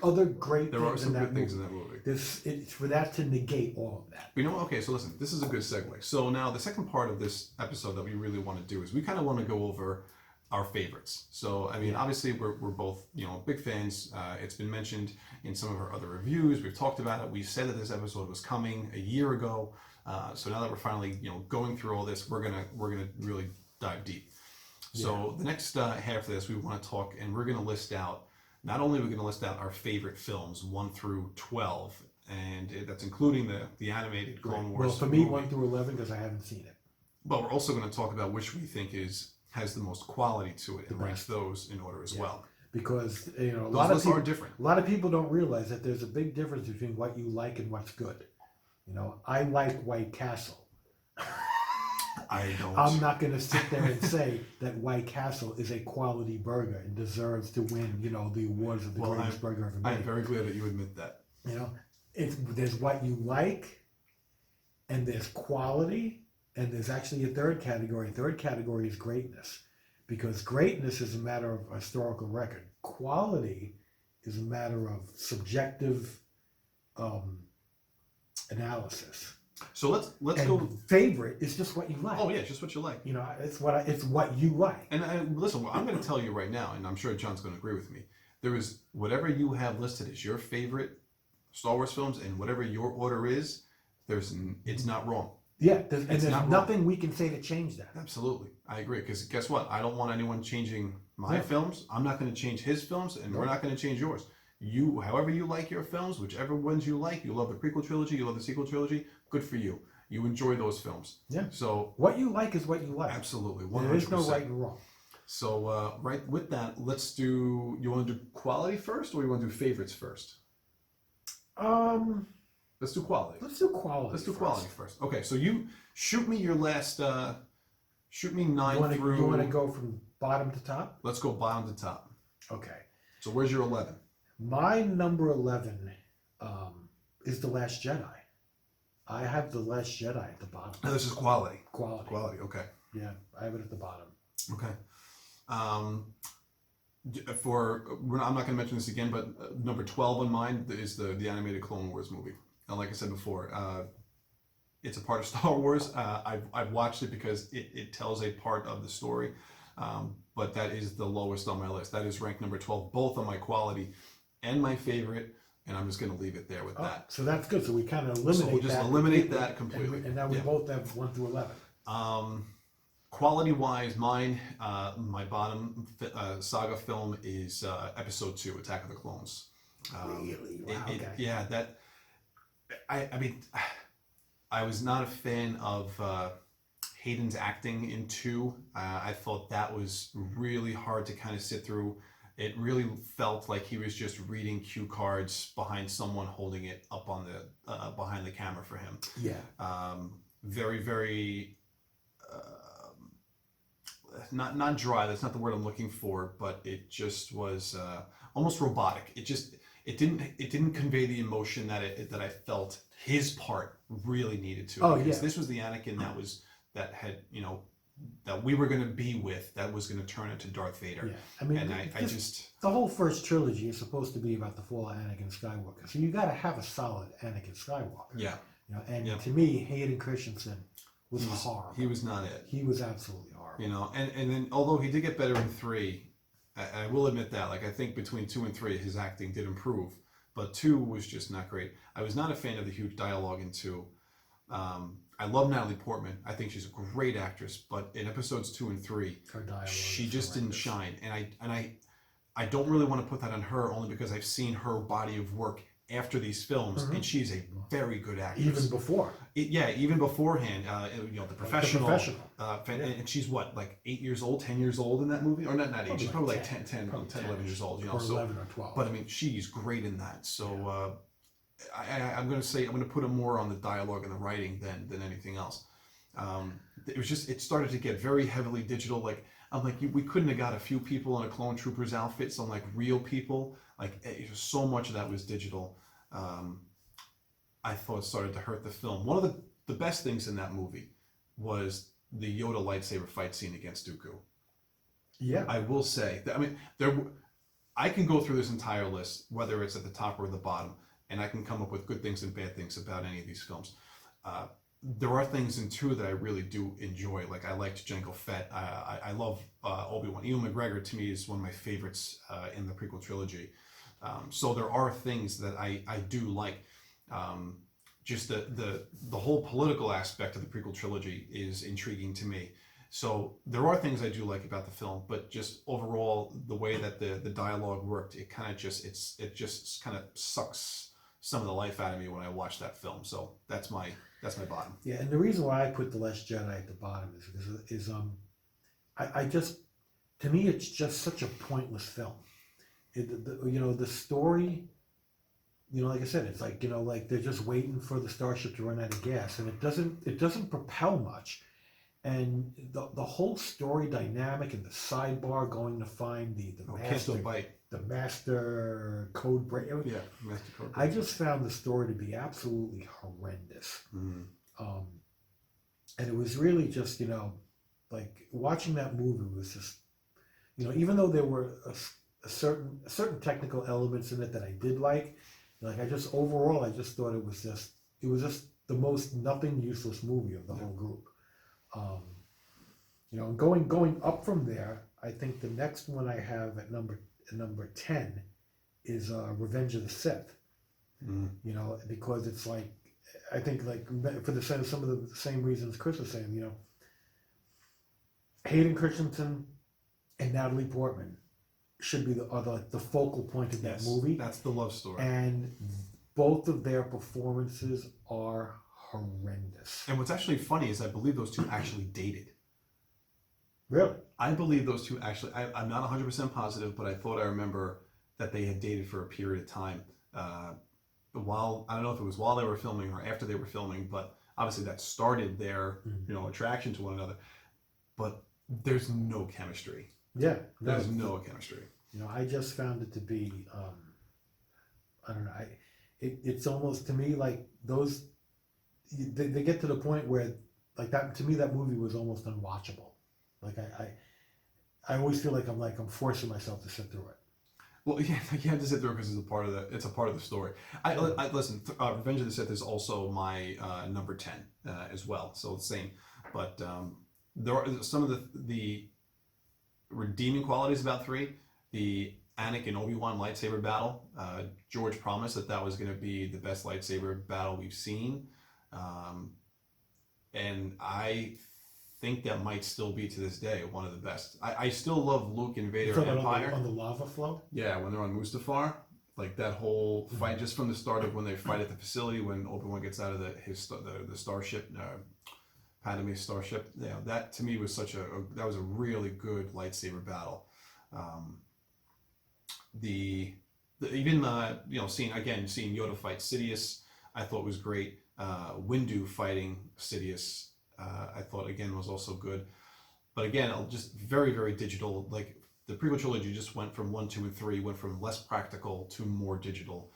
[SPEAKER 2] other great
[SPEAKER 1] There are
[SPEAKER 2] things
[SPEAKER 1] some
[SPEAKER 2] in that
[SPEAKER 1] good
[SPEAKER 2] movie.
[SPEAKER 1] things in that movie.
[SPEAKER 2] It's for that to negate all of that.
[SPEAKER 1] But you know what? Okay, so listen, this is a good segue. So now the second part of this episode that we really want to do is we kind of want to go over our favorites. So, I mean, obviously we're both, big fans. It's been mentioned in some of our other reviews. We've talked about it. We said that this episode was coming a year ago. So now that we're finally, going through all this, we're gonna really dive deep. So the next half of this, we want to talk, and we're gonna list out. Not only are we going to list out our favorite films, 1 through 12, and that's including the animated Clone Wars.
[SPEAKER 2] Well, for me,
[SPEAKER 1] movie.
[SPEAKER 2] 1 through 11 because I haven't seen it.
[SPEAKER 1] But we're also going to talk about which we think has the most quality to it and rank those in order as well.
[SPEAKER 2] Because
[SPEAKER 1] a lot of people are different.
[SPEAKER 2] A lot of people don't realize that there's a big difference between what you like and what's good. I like White Castle.
[SPEAKER 1] I don't.
[SPEAKER 2] I'm not going to sit there and say that White Castle is a quality burger and deserves to win, the awards of the greatest burger ever made.
[SPEAKER 1] I'm very glad that you admit that.
[SPEAKER 2] There's what you like, and there's quality, and there's actually a third category. Third category is greatness, because greatness is a matter of historical record. Quality is a matter of subjective analysis.
[SPEAKER 1] So let's
[SPEAKER 2] and
[SPEAKER 1] go.
[SPEAKER 2] Favorite is just what you like.
[SPEAKER 1] Oh yeah, just what you like.
[SPEAKER 2] It's what you like.
[SPEAKER 1] And listen, I'm going to tell you right now, and I'm sure John's going to agree with me. There is whatever you have listed as your favorite Star Wars films, and whatever your order is, it's not wrong.
[SPEAKER 2] Yeah, there's
[SPEAKER 1] not
[SPEAKER 2] nothing we can say to change that.
[SPEAKER 1] Absolutely, I agree. Because guess what? I don't want anyone changing my films. I'm not going to change his films, and we're not going to change yours. You, however you like your films, whichever ones you like, you love the prequel trilogy, you love the sequel trilogy, good for you. You enjoy those films.
[SPEAKER 2] Yeah.
[SPEAKER 1] So
[SPEAKER 2] what you like is what you like.
[SPEAKER 1] Absolutely, 100%.
[SPEAKER 2] There is no right and wrong.
[SPEAKER 1] So right with that, let's do. You want to do quality first, or you want to do favorites first? Let's do quality.
[SPEAKER 2] Let's do quality.
[SPEAKER 1] Let's do quality first. Okay, so you shoot me your last. Shoot me 9 through.
[SPEAKER 2] You want to go from bottom to top?
[SPEAKER 1] Let's go bottom to top.
[SPEAKER 2] Okay.
[SPEAKER 1] So where's your 11?
[SPEAKER 2] My number 11 is The Last Jedi. I have The Last Jedi at the bottom.
[SPEAKER 1] Now this is quality.
[SPEAKER 2] Quality.
[SPEAKER 1] Quality. Okay.
[SPEAKER 2] Yeah, I have it at the bottom.
[SPEAKER 1] Okay. I'm not going to mention this again, but number 12 on mine is the animated Clone Wars movie. And like I said before, it's a part of Star Wars. I've watched it because it tells a part of the story, but that is the lowest on my list. That is ranked number 12, both on my quality and my favorite, and I'm just going to leave it there with that.
[SPEAKER 2] So that's good. So we kind of eliminate that.
[SPEAKER 1] So we'll just eliminate that completely.
[SPEAKER 2] And now we both have 1 through 11.
[SPEAKER 1] Quality-wise, mine, my bottom saga film is Episode 2, Attack of the Clones.
[SPEAKER 2] Really? Wow, okay.
[SPEAKER 1] Yeah, that. I mean, I was not a fan of Hayden's acting in 2. I thought that was really hard to kind of sit through. It really felt like he was just reading cue cards behind someone holding it up on the behind the camera for him.
[SPEAKER 2] Yeah.
[SPEAKER 1] Very, very. not dry. That's not the word I'm looking for, but it just was almost robotic. It didn't convey the emotion that I felt his part really needed to.
[SPEAKER 2] Oh,
[SPEAKER 1] because
[SPEAKER 2] yeah.
[SPEAKER 1] this was the Anakin that had that we were going to be with, that was going to turn into Darth Vader.
[SPEAKER 2] Yeah, I mean,
[SPEAKER 1] And I just
[SPEAKER 2] the whole first trilogy is supposed to be about the fall of Anakin Skywalker, so you got to have a solid Anakin Skywalker.
[SPEAKER 1] yeah,
[SPEAKER 2] And
[SPEAKER 1] Yeah.
[SPEAKER 2] to me, Hayden Christensen was
[SPEAKER 1] he was,
[SPEAKER 2] horrible.
[SPEAKER 1] he was not it.
[SPEAKER 2] He was absolutely horrible.
[SPEAKER 1] And then although he did get better in 3, I will admit that. Like I think between 2 and 3, his acting did improve, but 2 was just not great. I was not a fan of the huge dialogue in 2. I love Natalie Portman. I think she's a great actress, but in episodes 2 and 3,
[SPEAKER 2] Her dialogue.
[SPEAKER 1] she
[SPEAKER 2] is
[SPEAKER 1] just didn't
[SPEAKER 2] horrendous.
[SPEAKER 1] shine. And I don't really want to put that on her, only because I've seen her body of work after these films,
[SPEAKER 2] Mhm.
[SPEAKER 1] and she's a very good actress.
[SPEAKER 2] Even before.
[SPEAKER 1] Even beforehand, the professional.
[SPEAKER 2] The Professional.
[SPEAKER 1] And she's what, like 8 years old, 10 years old in that movie, or not 8. She's probably like
[SPEAKER 2] 10,
[SPEAKER 1] 10,
[SPEAKER 2] probably
[SPEAKER 1] 11 years old.
[SPEAKER 2] Or 11 or 12.
[SPEAKER 1] But I mean, she's great in that. So I'm going to put it more on the dialogue and the writing than anything else. It was just, it started to get very heavily digital. Like I'm like, we couldn't have got a few people in a Clone Troopers outfit, some like real people. Like so much of that was digital. I thought started to hurt the film. One of the best things in that movie was the Yoda lightsaber fight scene against Dooku.
[SPEAKER 2] Yeah.
[SPEAKER 1] I will say that, I mean, I can go through this entire list, whether it's at the top or the bottom, and I can come up with good things and bad things about any of these films. There are things in 2 that I really do enjoy. Like I liked Jango Fett. I love Obi-Wan. Ewan McGregor to me is one of my favorites in the prequel trilogy. So there are things that I do like. Just the whole political aspect of the prequel trilogy is intriguing to me. So there are things I do like about the film, but just overall, the way that the dialogue worked, it kind of just kind of sucks some of the life out of me when I watch that film. So that's my bottom.
[SPEAKER 2] Yeah, and the reason why I put The Last Jedi at the bottom is because I just, to me, it's just such a pointless film. The story, like I said, it's like, like they're just waiting for the starship to run out of gas, and it doesn't propel much. And the whole story dynamic and the sidebar going to find the master,
[SPEAKER 1] Bite.
[SPEAKER 2] the master code break.
[SPEAKER 1] Yeah, master code break.
[SPEAKER 2] I just found the story to be absolutely horrendous.
[SPEAKER 1] Mm-hmm.
[SPEAKER 2] And it was really just, like watching that movie was just, even though there were a certain technical elements in it that I did like I just thought it was just the most nothing useless movie of the whole group. Going up from there, I think the next one I have at number 10 is Revenge of the Sith.
[SPEAKER 1] Mm-hmm.
[SPEAKER 2] Because it's like, I think like for some of the same reasons Chris was saying, Hayden Christensen and Natalie Portman should be the focal point of that movie.
[SPEAKER 1] That's the love story.
[SPEAKER 2] And both of their performances are horrendous.
[SPEAKER 1] And what's actually funny is I believe those 2 actually dated.
[SPEAKER 2] Really?
[SPEAKER 1] I believe those 2 actually, I'm not 100% positive, but I thought I remember that they had dated for a period of time. I don't know if it was while they were filming or after they were filming, but obviously that started their, attraction to one another. But there's no chemistry.
[SPEAKER 2] Yeah.
[SPEAKER 1] There's no chemistry.
[SPEAKER 2] I just found it to be, I don't know. It's almost to me like those, they get to the point where like that, to me, that movie was almost unwatchable. Like I always feel like I'm forcing myself to sit through it.
[SPEAKER 1] Well, yeah, you have to sit through it because it's a part of the story. I listen. Revenge of the Sith is also my number 10 as well, so it's the same. But there are some of the redeeming qualities about 3. The Anakin Obi-Wan lightsaber battle. George promised that was going to be the best lightsaber battle we've seen, and I think that might still be to this day one of the best. I still love Luke and Vader and Empire.
[SPEAKER 2] On the lava flow?
[SPEAKER 1] Yeah, when they're on Mustafar, like that whole fight, just from the start of when they fight at the facility, when Obi-Wan gets out of the starship, Padme's starship. Yeah, that to me was that was a really good lightsaber battle. Even seeing Yoda fight Sidious, I thought was great. Windu fighting Sidious, I thought again was also good. but again, just very, very digital. Like the prequel trilogy just went from 1, 2, and 3, went from less practical to more digital.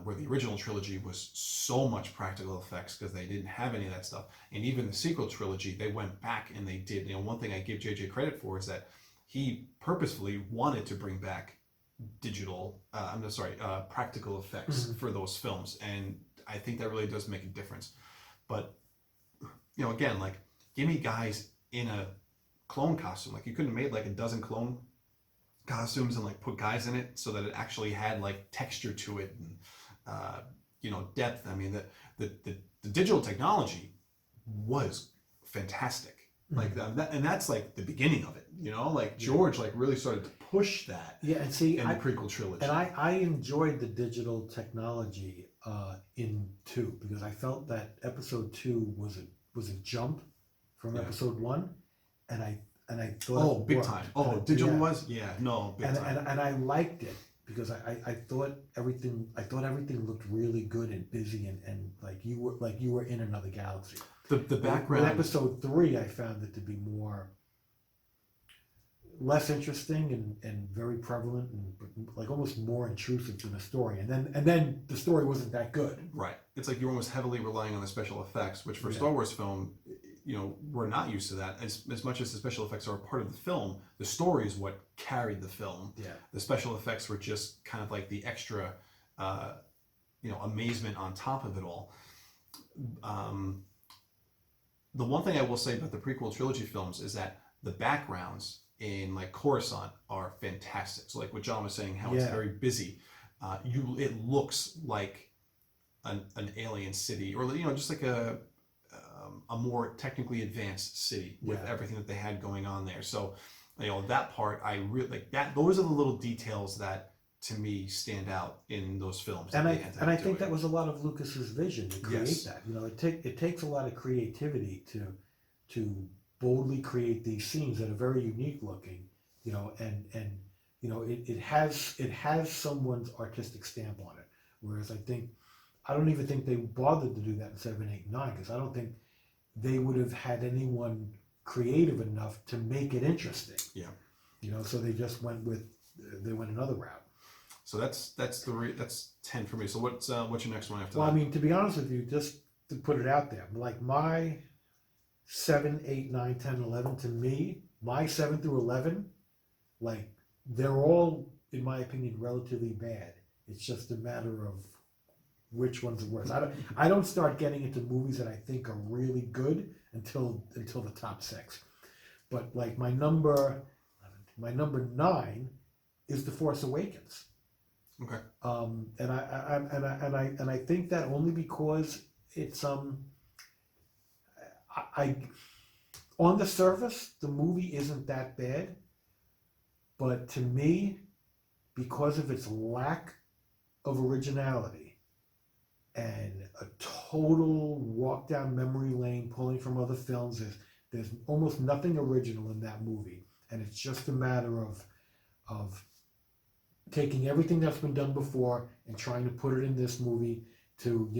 [SPEAKER 1] Where the original trilogy was so much practical effects because they didn't have any of that stuff. And even the sequel trilogy, they went back and they did. One thing I give JJ credit for is that he purposefully wanted to bring back practical effects for those films. And I think that really does make a difference. But, again, like, give me guys in a clone costume. Like, you could have made like a dozen clone costumes and like put guys in it so that it actually had like texture to it and depth. I mean, the digital technology was fantastic. Like and that's like the beginning of it. Like George like really started to push that.
[SPEAKER 2] Yeah, and see,
[SPEAKER 1] in the prequel trilogy.
[SPEAKER 2] And I enjoyed the digital technology in 2 because I felt that episode 2 was a jump from episode 1, and I thought
[SPEAKER 1] big time. Digital was big time.
[SPEAKER 2] And I liked it because I thought everything looked really good and busy and like you were in another galaxy.
[SPEAKER 1] The background.
[SPEAKER 2] In episode 3, I found it to be less interesting and very prevalent and like almost more intrusive to the story. And then the story wasn't that good.
[SPEAKER 1] Right. It's like you're almost heavily relying on the special effects, which for a Star Wars film, we're not used to that. As much as the special effects are a part of the film, the story is what carried the film.
[SPEAKER 2] Yeah.
[SPEAKER 1] The special effects were just kind of like the extra, amazement on top of it all. The one thing I will say about the prequel trilogy films is that the backgrounds in like Coruscant are fantastic. So like what John was saying, how it's very busy. It looks like an alien city, or just like a more technically advanced city with everything that they had going on there. So, that part I really like. That those are the little details that to me stand out in those films.
[SPEAKER 2] And I think that was a lot of Lucas's vision to create that. It takes a lot of creativity to boldly create these scenes that are very unique looking. It has someone's artistic stamp on it. Whereas I don't even think they bothered to do that in 7, 8, and 9 because I don't think they would have had anyone creative enough to make it interesting. Yeah. So they just went another route.
[SPEAKER 1] So that's 10 for me. So what's your next one after that?
[SPEAKER 2] Well, I mean, to be honest with you, just to put it out there, like my 7, 8, 9, 10, 11, to me, my 7 through 11, like they're all, in my opinion, relatively bad. It's just a matter of which one's the worst. I don't start getting into movies that I think are really good until the top 6. But like my number 9 is The Force Awakens.
[SPEAKER 1] Okay.
[SPEAKER 2] And I think that only because it's I on the surface the movie isn't that bad, but to me, because of its lack of originality and a total walk down memory lane, pulling from other films, there's almost nothing original in that movie, and it's just a matter of taking everything that's been done before and trying to put it in this movie to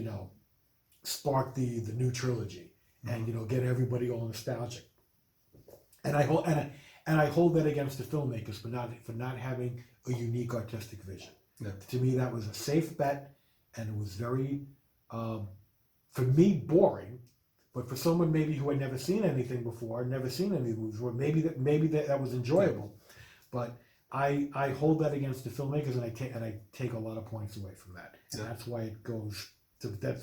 [SPEAKER 2] spark the new trilogy and get everybody all nostalgic. And I hold that against the filmmakers for not having a unique artistic vision.
[SPEAKER 1] Yeah.
[SPEAKER 2] To me, that was a safe bet, and it was very, for me, boring. But for someone maybe who had never seen anything before, never seen any movies, or maybe that was enjoyable. But I hold that against the filmmakers, and I take a lot of points away from that, and that's why it goes that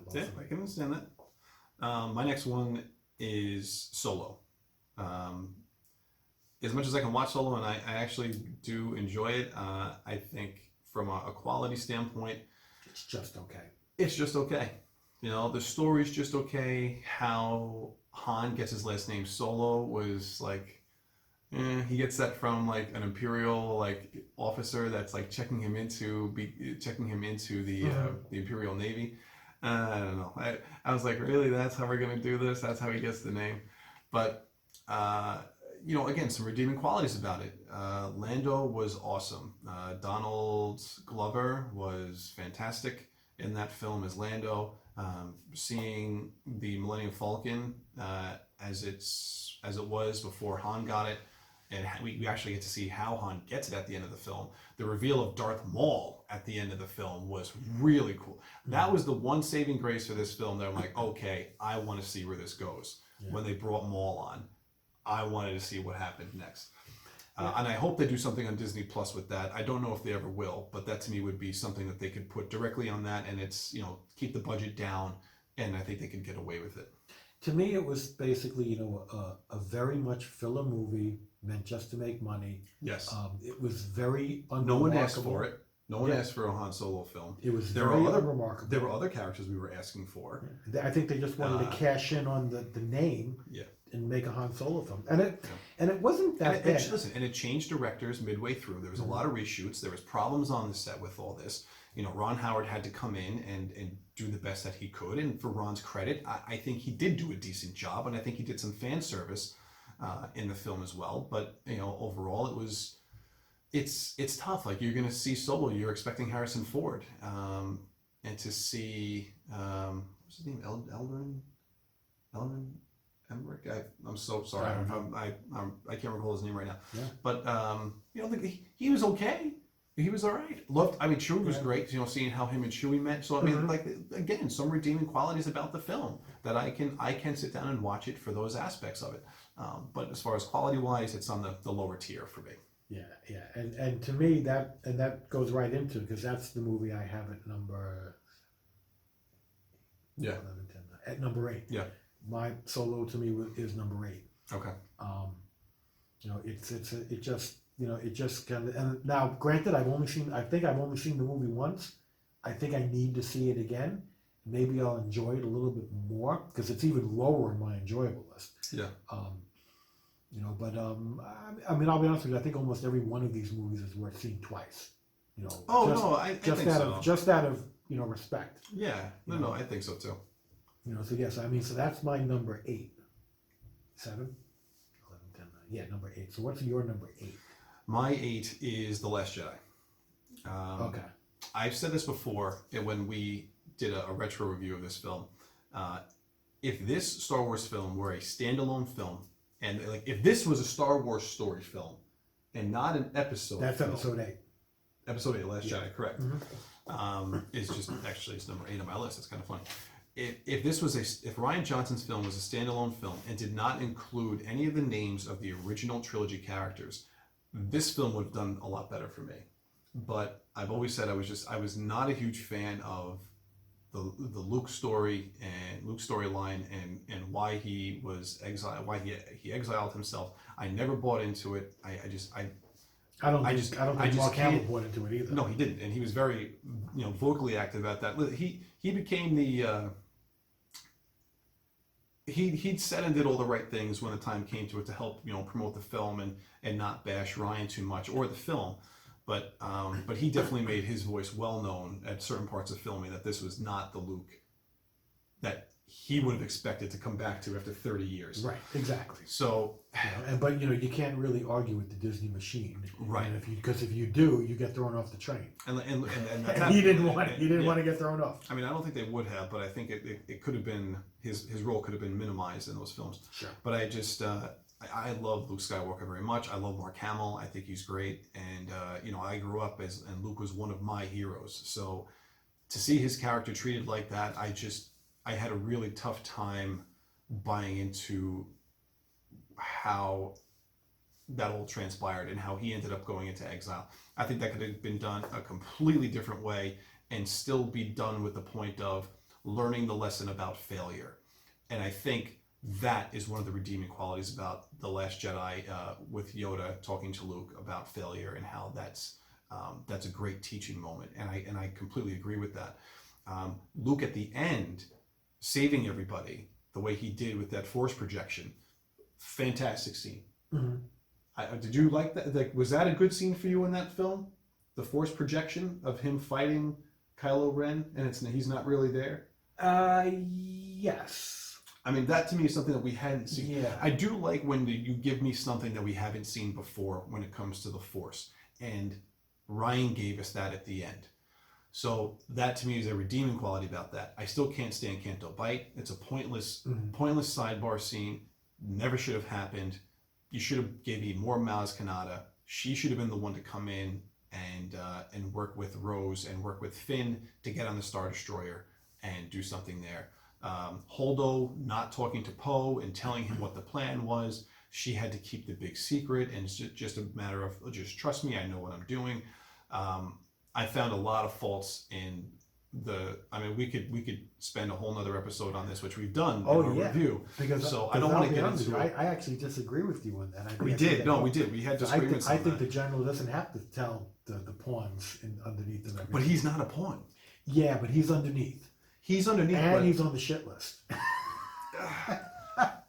[SPEAKER 2] low.
[SPEAKER 1] Yeah, I can understand that. My next one is Solo. As much as I can watch Solo, and I actually do enjoy it, I think from a quality standpoint,
[SPEAKER 2] it's just okay.
[SPEAKER 1] It's just okay. The story's just okay. How Han gets his last name Solo was like, he gets that from like an Imperial like officer that's like checking him into the Imperial Navy. I don't know. I was like, really? That's how we're gonna do this? That's how he gets the name? But again, some redeeming qualities about it. Lando was awesome. Donald Glover was fantastic in that film as Lando. Seeing the Millennium Falcon as it was before Han got it, and we actually get to see how Han gets it at the end of the film. The reveal of Darth Maul at the end of the film was really cool. That was the one saving grace for this film that I'm like, okay, I want to see where this goes.
[SPEAKER 2] Yeah.
[SPEAKER 1] When they brought Maul on, I wanted to see what happened next. And I hope they do something on Disney Plus with that. I don't know if they ever will, but that to me would be something that they could put directly on that, and it's, keep the budget down, and I think they could get away with it.
[SPEAKER 2] To me, it was basically, a very much filler movie meant just to make money.
[SPEAKER 1] Yes.
[SPEAKER 2] It was very unremarkable.
[SPEAKER 1] No one asked for it. No one asked for a Han Solo film.
[SPEAKER 2] It was
[SPEAKER 1] There
[SPEAKER 2] very
[SPEAKER 1] were other-
[SPEAKER 2] unremarkable.
[SPEAKER 1] There were other characters we were asking for.
[SPEAKER 2] I think they just wanted to cash in on the name
[SPEAKER 1] Yeah.
[SPEAKER 2] and make a Han Solo film. And it wasn't that bad.
[SPEAKER 1] Listen, and it changed directors midway through. There was a lot of reshoots. There was problems on the set with all this. Ron Howard had to come in and do the best that he could. And for Ron's credit, I think he did do a decent job, and I think he did some fan service in the film as well. But overall, it's tough. Like, you're going to see Solo, you're expecting Harrison Ford, and to see what's his name, Eldrin Emmerich. I'm so sorry. I can't recall his name right now.
[SPEAKER 2] Yeah.
[SPEAKER 1] But he was okay. He was all right. Chewie was great. Seeing how him and Chewie met. So again, some redeeming qualities about the film that I can sit down and watch it for those aspects of it. But as far as quality wise, it's on the lower tier for me.
[SPEAKER 2] Yeah, and to me that goes right into, because that's the movie I have at number 11, 10, at number 8.
[SPEAKER 1] Yeah.
[SPEAKER 2] My Solo to me is number 8.
[SPEAKER 1] Okay.
[SPEAKER 2] It just kind of, and now granted, I think I've only seen the movie once. I think I need to see it again. Maybe I'll enjoy it a little bit more, because it's even lower in my enjoyable list.
[SPEAKER 1] Yeah.
[SPEAKER 2] I'll be honest with you, I think almost every one of these movies is worth seeing twice.
[SPEAKER 1] I think so.
[SPEAKER 2] Just out of respect.
[SPEAKER 1] Yeah. No, I think so too.
[SPEAKER 2] So yes, so that's my number 8. 7? 11, 10, 9. Yeah, number 8. So what's your number 8?
[SPEAKER 1] My 8 is The Last Jedi.
[SPEAKER 2] Okay.
[SPEAKER 1] I've said this before when we did a retro review of this film. If this Star Wars film were a standalone film, and if this was a Star Wars story film and not an episode
[SPEAKER 2] That's
[SPEAKER 1] film,
[SPEAKER 2] episode 8.
[SPEAKER 1] Episode 8, Last Jedi, correct.
[SPEAKER 2] Mm-hmm.
[SPEAKER 1] It's number 8 on my list. It's kind of funny. If Rian Johnson's film was a standalone film and did not include any of the names of the original trilogy characters, this film would have done a lot better for me. But I've always said I was not a huge fan of the Luke story and Luke storyline and why he was exiled, why he exiled himself. I never bought into it. I don't
[SPEAKER 2] think Mark Hamill bought into it either.
[SPEAKER 1] No, he didn't, and he was very vocally active about that. He became the he'd said and did all the right things when the time came to it to help promote the film and not bash Rian too much or the film. But he definitely made his voice well known at certain parts of filming that this was not the Luke that he would have expected to come back to after 30 years.
[SPEAKER 2] Right, exactly.
[SPEAKER 1] So,
[SPEAKER 2] but you can't really argue with the Disney machine,
[SPEAKER 1] right?
[SPEAKER 2] Because if you do, you get thrown off the train.
[SPEAKER 1] And
[SPEAKER 2] he didn't want to get thrown off.
[SPEAKER 1] I mean, I don't think they would have, but I think it could have been his role could have been minimized in those films.
[SPEAKER 2] Sure.
[SPEAKER 1] But I love Luke Skywalker very much. I love Mark Hamill. I think he's great. And, I grew up and Luke was one of my heroes. So to see his character treated like that, I had a really tough time buying into how that all transpired and how he ended up going into exile. I think that could have been done a completely different way and still be done with the point of learning the lesson about failure. And I think that is one of the redeeming qualities about The Last Jedi, with Yoda talking to Luke about failure and how that's a great teaching moment. And I completely agree with that. Luke at the end, saving everybody the way he did with that force projection, fantastic scene. Mm-hmm. Did you like that? Was that a good scene for you in that film? The force projection of him fighting Kylo Ren and he's not really there?
[SPEAKER 2] Yes.
[SPEAKER 1] I mean, that to me is something that we hadn't seen.
[SPEAKER 2] Yeah.
[SPEAKER 1] I do like when you give me something that we haven't seen before when it comes to the Force. And Rian gave us that at the end. So that to me is a redeeming quality about that. I still can't stand Canto Bite. It's a pointless,
[SPEAKER 2] Mhm.
[SPEAKER 1] pointless sidebar scene. Never should have happened. You should have gave me more Maz Kanata. She should have been the one to come in and work with Rose and work with Finn to get on the Star Destroyer and do something there. Holdo not talking to Poe and telling him what the plan was. She had to keep the big secret, and it's just a matter of just trust me. I know what I'm doing. I found a lot of faults in the. I mean, we could spend a whole nother episode on this, which we've done in our review.
[SPEAKER 2] Because
[SPEAKER 1] So I don't want to get into it.
[SPEAKER 2] I actually disagree with you on that. I
[SPEAKER 1] We did. No, we did. We had disagreements
[SPEAKER 2] I
[SPEAKER 1] on
[SPEAKER 2] think
[SPEAKER 1] that.
[SPEAKER 2] the general doesn't have to tell the pawns underneath of everything.
[SPEAKER 1] But he's not a pawn.
[SPEAKER 2] Yeah, but he's underneath.
[SPEAKER 1] He's underneath.
[SPEAKER 2] And
[SPEAKER 1] but,
[SPEAKER 2] he's on the shit list.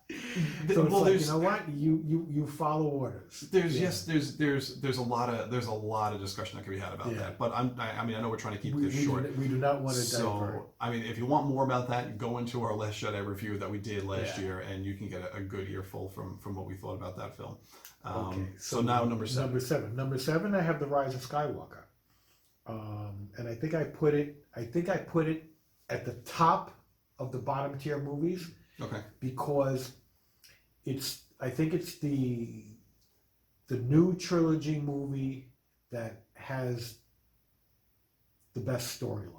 [SPEAKER 1] th-
[SPEAKER 2] So it's
[SPEAKER 1] well,
[SPEAKER 2] like,
[SPEAKER 1] there's
[SPEAKER 2] you know what? You follow orders.
[SPEAKER 1] there's
[SPEAKER 2] Yeah.
[SPEAKER 1] yes there's a lot of discussion that can be had about
[SPEAKER 2] Yeah.
[SPEAKER 1] that. But I mean I know we're trying to keep
[SPEAKER 2] We,
[SPEAKER 1] this short.
[SPEAKER 2] we do not want to
[SPEAKER 1] So
[SPEAKER 2] divert.
[SPEAKER 1] I mean, if you want more about that, go into our Last Jedi review that we did last
[SPEAKER 2] Yeah.
[SPEAKER 1] year, and you can get a good earful from what we thought about that film.
[SPEAKER 2] Okay,
[SPEAKER 1] so now number 7.
[SPEAKER 2] Number seven, I have the Rise of Skywalker, and I think I put it at the top of the bottom tier movies
[SPEAKER 1] Okay.
[SPEAKER 2] because I think it's the new trilogy movie that has the best storyline.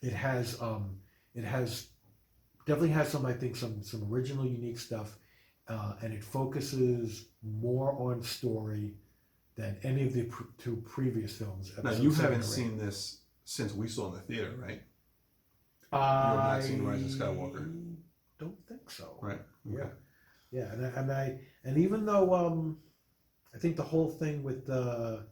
[SPEAKER 2] It has definitely has some original unique stuff, and it focuses more on story than any of the two previous films.
[SPEAKER 1] Now
[SPEAKER 2] episode
[SPEAKER 1] you
[SPEAKER 2] 7
[SPEAKER 1] haven't
[SPEAKER 2] or 8.
[SPEAKER 1] seen this since we saw it in the theater, right?
[SPEAKER 2] I
[SPEAKER 1] not seen Rise of Skywalker?
[SPEAKER 2] don't think so.
[SPEAKER 1] Right.
[SPEAKER 2] Yeah, yeah, and even though I think the whole thing with the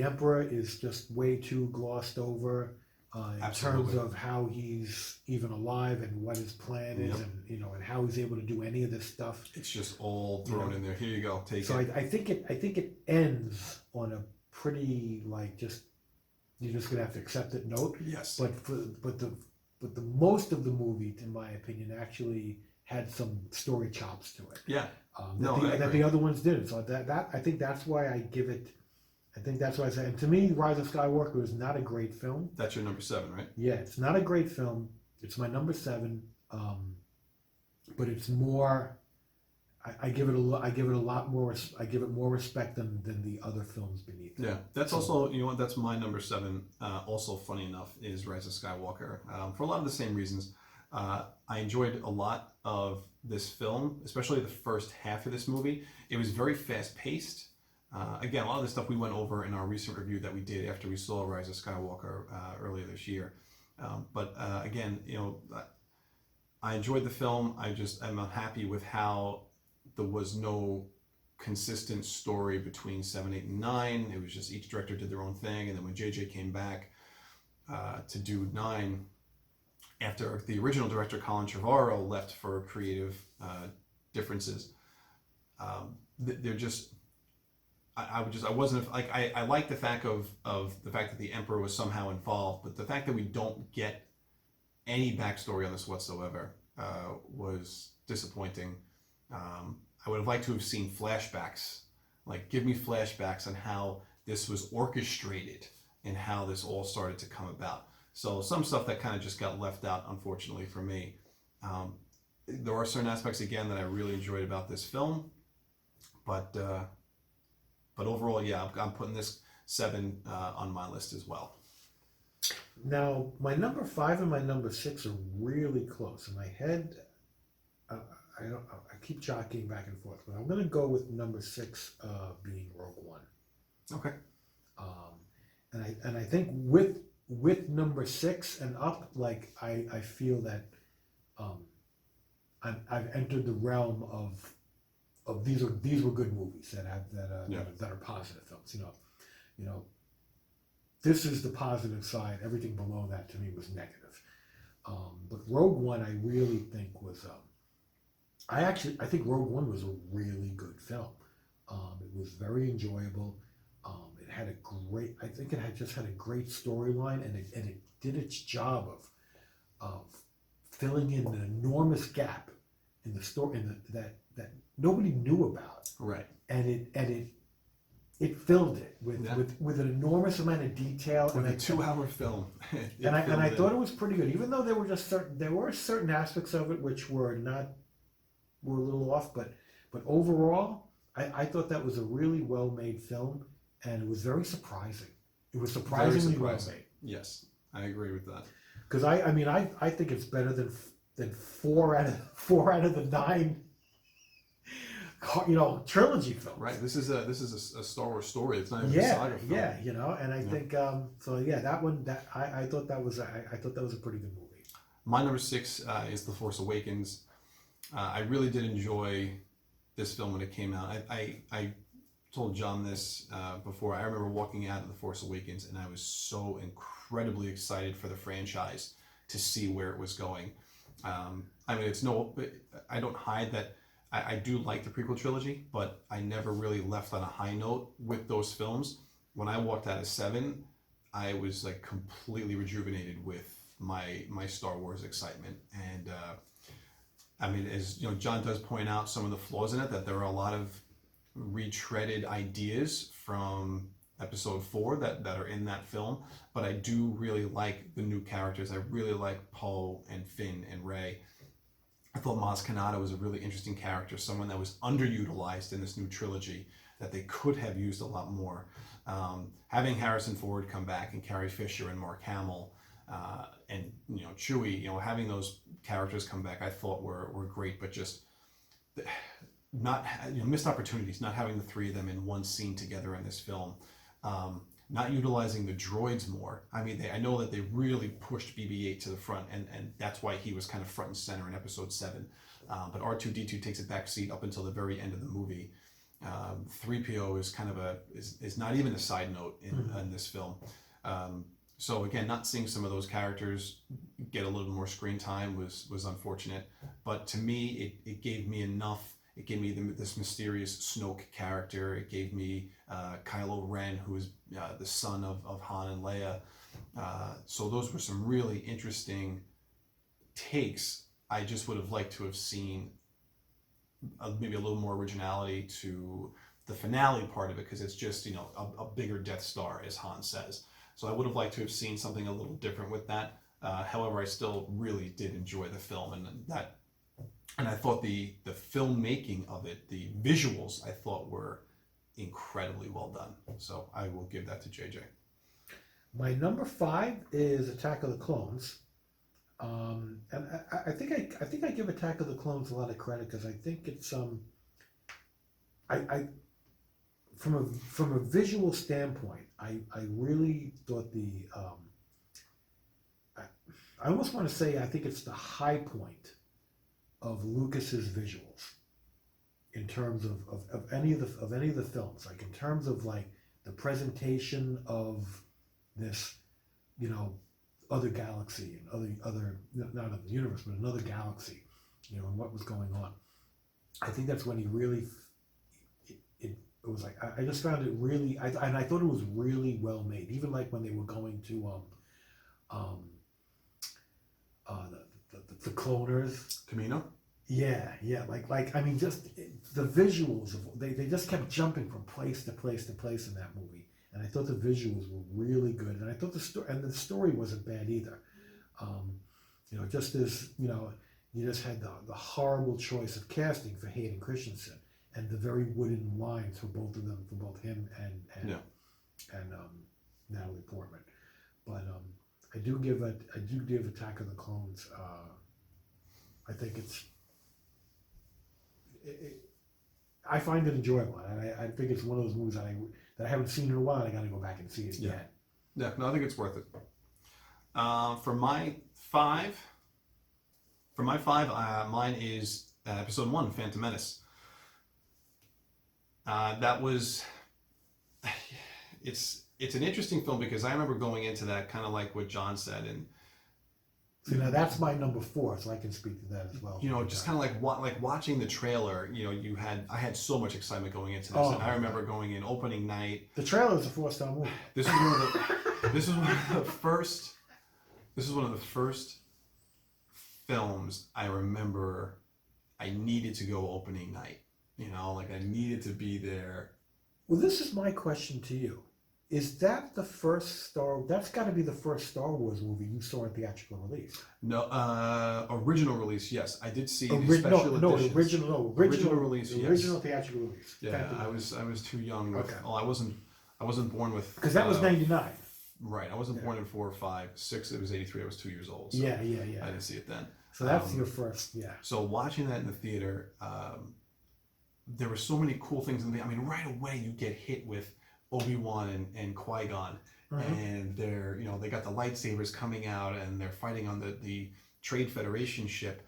[SPEAKER 2] Emperor is just way too glossed over in
[SPEAKER 1] Absolutely.
[SPEAKER 2] terms of how he's even alive and what his plan is,
[SPEAKER 1] Yep.
[SPEAKER 2] and and how he's able to do any of this stuff.
[SPEAKER 1] It's just all thrown in there. Here you go. Take
[SPEAKER 2] So
[SPEAKER 1] it.
[SPEAKER 2] I think it ends on a pretty just you're just gonna have to accept it note.
[SPEAKER 1] Yes.
[SPEAKER 2] But the most of the movie, in my opinion, actually had some story chops to it.
[SPEAKER 1] Yeah.
[SPEAKER 2] That,
[SPEAKER 1] I
[SPEAKER 2] that
[SPEAKER 1] agree.
[SPEAKER 2] the other ones didn't. So that I think that's why I give it. I think that's why I say. And to me, Rise of Skywalker is not a great film.
[SPEAKER 1] That's your number 7, right?
[SPEAKER 2] Yeah, it's not a great film. It's my number 7. But it's more. I give it a lot more. I give it more respect than the other films beneath it.
[SPEAKER 1] Yeah, that's
[SPEAKER 2] So-
[SPEAKER 1] also, you know what, that's my number 7. Also, funny enough, is Rise of Skywalker. For a lot of the same reasons. I enjoyed a lot of this film, especially the first half of this movie. It was very fast paced. Again, a lot of the stuff we went over in our recent review that we did after we saw Rise of Skywalker earlier this year. But again, I enjoyed the film. I'm unhappy with how there was no consistent story between 7, 8, and 9. It was just each director did their own thing, and then when JJ came back to do 9, after the original director Colin Trevorrow left for creative differences, they're just. I wasn't like I like the fact of the fact that the Emperor was somehow involved, but the fact that we don't get any backstory on this whatsoever was disappointing. I would have liked to have seen flashbacks. Like, give me flashbacks on how this was orchestrated and how this all started to come about. So some stuff that kind of just got left out, unfortunately for me. There are certain aspects, again, that I really enjoyed about this film, but overall, yeah, I'm putting this 7 on my list as well.
[SPEAKER 2] Now, my number 5 and my number 6 are really close. In my head, I keep jockeying back and forth, but I'm going to go with number 6 being Rogue One.
[SPEAKER 1] Okay.
[SPEAKER 2] And I think with number 6 and up, like I feel that I've entered the realm of these were good movies that are positive films. You know, this is the positive side. Everything below that to me was negative. But Rogue One, I really think was. I think Rogue One was a really good film. It was very enjoyable. It had I think it had a great storyline, and it did its job of filling in an enormous gap in the story that nobody knew about.
[SPEAKER 1] Right.
[SPEAKER 2] And it filled it with,
[SPEAKER 1] Yeah.
[SPEAKER 2] with an enormous amount of detail.
[SPEAKER 1] With a 2-hour film.
[SPEAKER 2] And I thought it was pretty good, even though there were certain aspects of it which were a little off, but overall, I thought that was a really well made film, and it was very surprising. It was surprisingly well made.
[SPEAKER 1] Yes, I agree with that.
[SPEAKER 2] Because I think it's better than four out of the nine, trilogy films.
[SPEAKER 1] Right. This is a Star Wars story. It's not even a saga film.
[SPEAKER 2] And I think that one I thought that was a pretty good movie.
[SPEAKER 1] My number 6 is The Force Awakens. I really did enjoy this film when it came out. I told John this before. I remember walking out of The Force Awakens, and I was so incredibly excited for the franchise to see where it was going. I don't hide that I do like the prequel trilogy, but I never really left on a high note with those films. When I walked out of 7, I was like completely rejuvenated with my Star Wars excitement. And as you know, John does point out some of the flaws in it, that there are a lot of retreaded ideas from episode 4 that are in that film, but I do really like the new characters. I really like Poe and Finn and Rey. I thought Maz Kanata was a really interesting character, someone that was underutilized in this new trilogy that they could have used a lot more. Having Harrison Ford come back and Carrie Fisher and Mark Hamill and Chewie, having those characters come back, I thought were great, but just not missed opportunities, not having the 3 of them in one scene together in this film. Not utilizing the droids more. I know that they really pushed BB-8 to the front, and that's why he was kind of front and center in episode 7. But R2-D2 takes a back seat up until the very end of the movie. 3PO is kind of is not even a side note in this film. So again, not seeing some of those characters get a little more screen time was unfortunate. But to me, it gave me enough. It gave me this mysterious Snoke character. It gave me Kylo Ren, who is the son of Han and Leia. So those were some really interesting takes. I just would have liked to have seen maybe a little more originality to the finale part of it, because it's just a bigger Death Star, as Han says. So I would have liked to have seen something a little different with that. However, I still really did enjoy the film, and I thought the filmmaking of it, the visuals, I thought were incredibly well done. So I will give that to JJ.
[SPEAKER 2] My number 5 is Attack of the Clones, and I think I give Attack of the Clones a lot of credit, because I think it's I from a visual standpoint, I really thought I almost want to say I think it's the high point of Lucas's visuals in terms of any of the films, like in terms of like the presentation of this, other galaxy and other not of the universe, but another galaxy, and what was going on. I think that's when he really it was like I just found it really and I thought it was really well made. Even like when they were going to the cloners.
[SPEAKER 1] Kamino?
[SPEAKER 2] Yeah. Just the visuals of they just kept jumping from place to place to place in that movie, and I thought the visuals were really good, and I thought the story wasn't bad either. Just as you just had the horrible choice of casting for Hayden Christensen, and the very wooden lines for both of them, for both him and Natalie Portman. But I do give Attack of the Clones. I think I find it enjoyable. I think it's one of those movies that I haven't seen in a while. I got to go back and see it again.
[SPEAKER 1] Yeah, no, I think it's worth it. For my 5, mine is episode 1, Phantom Menace. That was, it's an interesting film, because I remember going into that kind of like what John said, and
[SPEAKER 2] see, now that's my number 4, so I can speak to that as well.
[SPEAKER 1] Just kind of like watching the trailer. I had so much excitement going into this, and I remember going in opening night.
[SPEAKER 2] The trailer is a 4-star movie.
[SPEAKER 1] This was one of the first films I remember I needed to go opening night. I needed to be there
[SPEAKER 2] Well, this is my question to you. Is that the first that's got to be the first Star Wars movie you saw in theatrical release?
[SPEAKER 1] No, original release, yes. I did see the
[SPEAKER 2] No,
[SPEAKER 1] special
[SPEAKER 2] no,
[SPEAKER 1] editions.
[SPEAKER 2] original
[SPEAKER 1] Release, yes.
[SPEAKER 2] original theatrical release.
[SPEAKER 1] Yeah,
[SPEAKER 2] Phantom
[SPEAKER 1] I
[SPEAKER 2] Menace.
[SPEAKER 1] was too young. With,
[SPEAKER 2] Okay.
[SPEAKER 1] well, I wasn't born with.
[SPEAKER 2] Because that was 99.
[SPEAKER 1] Right, I wasn't
[SPEAKER 2] Yeah.
[SPEAKER 1] born in 4 or 5. 6, it was 83. I was 2 years old. So
[SPEAKER 2] Yeah.
[SPEAKER 1] I
[SPEAKER 2] Yeah.
[SPEAKER 1] didn't see it then.
[SPEAKER 2] So that's
[SPEAKER 1] Um,
[SPEAKER 2] your first, yeah.
[SPEAKER 1] So watching that in the theater, there were so many cool things in the. I mean, right away you get hit with Obi-Wan and Qui-Gon, and they're they got the lightsabers coming out and they're fighting on the Trade Federation ship,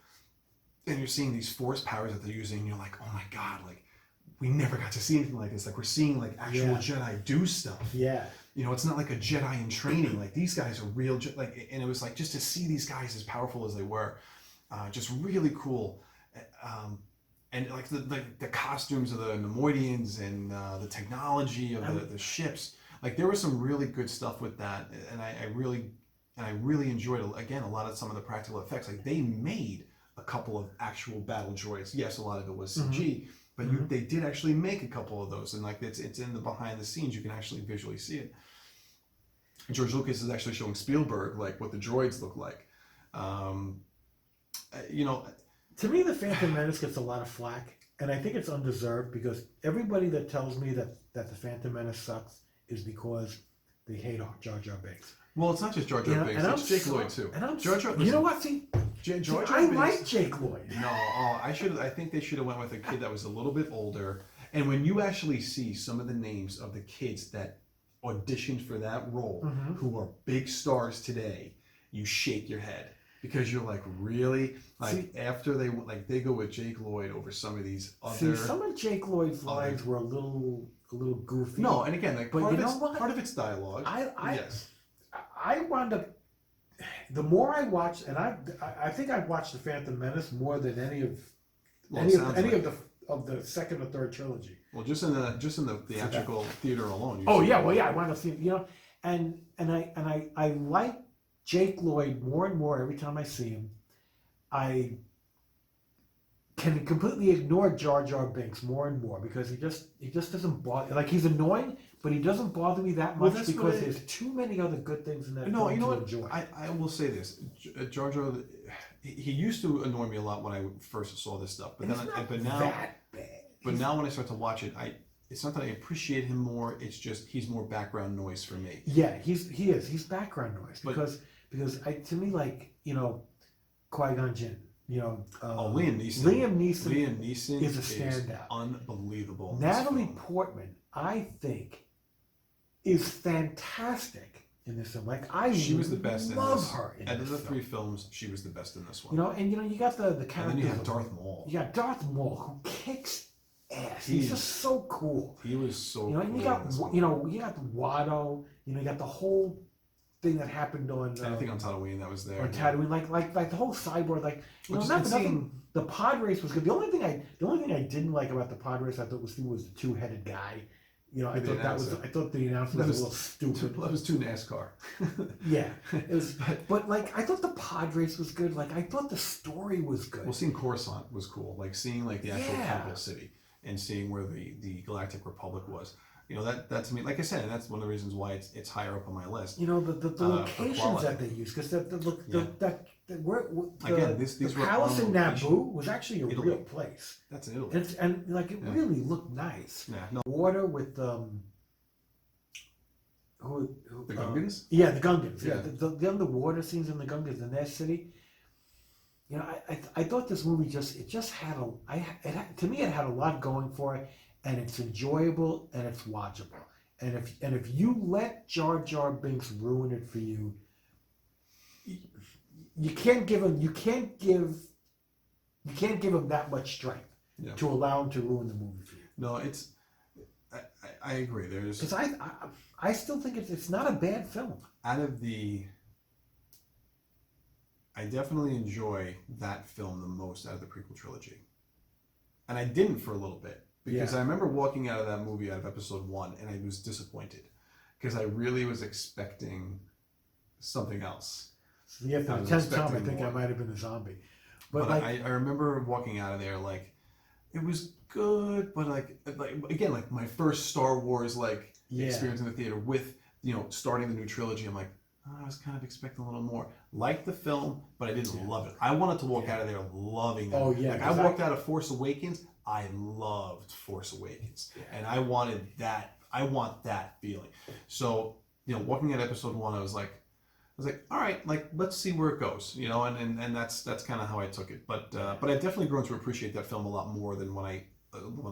[SPEAKER 1] and you're seeing these force powers that they're using, and you're like, oh my god, like we never got to see anything like this. Like we're seeing like actual
[SPEAKER 2] Yeah.
[SPEAKER 1] Jedi do stuff.
[SPEAKER 2] Yeah.
[SPEAKER 1] It's not like a Jedi in training. Like these guys are real. And it was like just to see these guys as powerful as they were, just really cool. And like the costumes of the Nemoidians and the technology of the ships. Like there was some really good stuff with that, and I really enjoyed again a lot of some of the practical effects. Like they made a couple of actual battle droids. Yes, a lot of it was CG, but they did actually make a couple of those, and like it's in the behind the scenes. You can actually visually see it. George Lucas is actually showing Spielberg like what the droids look like.
[SPEAKER 2] To me, the Phantom Menace gets a lot of flack, and I think it's undeserved because everybody that tells me that the Phantom Menace sucks is because they hate Jar Jar Binks.
[SPEAKER 1] Well, it's not just Jar Jar Binks; it's Jake Lloyd too.
[SPEAKER 2] And I'm
[SPEAKER 1] Jar Jar,
[SPEAKER 2] you know what? See,
[SPEAKER 1] Jar Jar
[SPEAKER 2] I
[SPEAKER 1] Binks,
[SPEAKER 2] like Jake Lloyd.
[SPEAKER 1] No, I think they should have went with a kid that was a little bit older. And when you actually see some of the names of the kids that auditioned for that role, who are big stars today, you shake your head because you're like, really? Like after they go with Jake Lloyd over some of these other.
[SPEAKER 2] See, some of Jake Lloyd's lines were a little goofy.
[SPEAKER 1] No, and again, like
[SPEAKER 2] but
[SPEAKER 1] part of it's dialogue. Yes.
[SPEAKER 2] I wound up. The more I watched, and I think I watched the Phantom Menace more than any of the second or third trilogy.
[SPEAKER 1] Well, just in the theatrical theater alone.
[SPEAKER 2] Oh yeah, well yeah, I wound up seeing and I like Jake Lloyd more and more every time I see him. I can completely ignore Jar Jar Binks more and more because he just doesn't bother. Like he's annoying, but he doesn't bother me that much because there's too many other good things in that film
[SPEAKER 1] you know
[SPEAKER 2] to
[SPEAKER 1] what?
[SPEAKER 2] enjoy.
[SPEAKER 1] I will say this: Jar Jar, he used to annoy me a lot when I first saw this stuff, but now
[SPEAKER 2] that bad.
[SPEAKER 1] But now when I start to watch it, it's not that I appreciate him more. It's just he's more background noise for me.
[SPEAKER 2] Yeah, he's background noise because to me, like Qui-Gon Jinn.
[SPEAKER 1] Liam Neeson.
[SPEAKER 2] Liam Neeson is a standout.
[SPEAKER 1] Unbelievable.
[SPEAKER 2] Natalie Portman, I think, is fantastic in this film. Like
[SPEAKER 1] she was the best.
[SPEAKER 2] Love her.
[SPEAKER 1] Out of the 3 films, she was the best in this one.
[SPEAKER 2] You got the character.
[SPEAKER 1] And then you have Darth Maul.
[SPEAKER 2] You got Darth Maul who kicks ass. He's just so cool.
[SPEAKER 1] He was so cool.
[SPEAKER 2] And you got you got Watto. You got the whole thing that happened on
[SPEAKER 1] anything on Tatooine that was there.
[SPEAKER 2] On Tatooine, like the whole cyborg, like nothing. The pod race was good. The only thing I didn't like about the pod race I thought was the 2-headed guy. I thought the announcement was a little stupid.
[SPEAKER 1] That was too NASCAR.
[SPEAKER 2] Yeah, it was. But like I thought the pod race was good. Like I thought the story was good.
[SPEAKER 1] Well, seeing Coruscant was cool. Like seeing like the actual capital city and seeing where the Galactic Republic was. That to me, like I said, and that's one of the reasons why it's higher up on my list.
[SPEAKER 2] The locations that they use, because the palace in Naboo was actually a real place.
[SPEAKER 1] That's in Italy,
[SPEAKER 2] and really looked nice.
[SPEAKER 1] Yeah, no.
[SPEAKER 2] Water with the
[SPEAKER 1] Gungans.
[SPEAKER 2] Yeah, the Gungans.
[SPEAKER 1] Yeah,
[SPEAKER 2] the underwater scenes in the Gungans in their city. I thought this movie just had to me it had a lot going for it. And it's enjoyable and it's watchable. And if you let Jar Jar Binks ruin it for you, you can't give him that much strength to allow him to ruin the movie for you.
[SPEAKER 1] No, I agree.
[SPEAKER 2] Because I still think it's not a bad film.
[SPEAKER 1] I definitely enjoy that film the most out of the prequel trilogy, and I didn't for a little bit. Because I remember walking out of that movie, out of episode 1, and I was disappointed. Because I really was expecting something else.
[SPEAKER 2] So after the 10th time, I think I might have been a zombie. But
[SPEAKER 1] I remember walking out of there like, it was good, but like again, like my first Star Wars
[SPEAKER 2] Yeah.
[SPEAKER 1] experience in the theater with starting the new trilogy. I'm like, oh, I was kind of expecting a little more. Liked the film, but I didn't love it. I wanted to walk out of there loving it.
[SPEAKER 2] Oh, yeah,
[SPEAKER 1] Like I
[SPEAKER 2] 'cause
[SPEAKER 1] walked out of Force Awakens. I loved Force Awakens, and I wanted that. I want that feeling. So walking at Episode 1, I was like, all right, like let's see where it goes, and that's kind of how I took it. But I've definitely grown to appreciate that film a lot more than when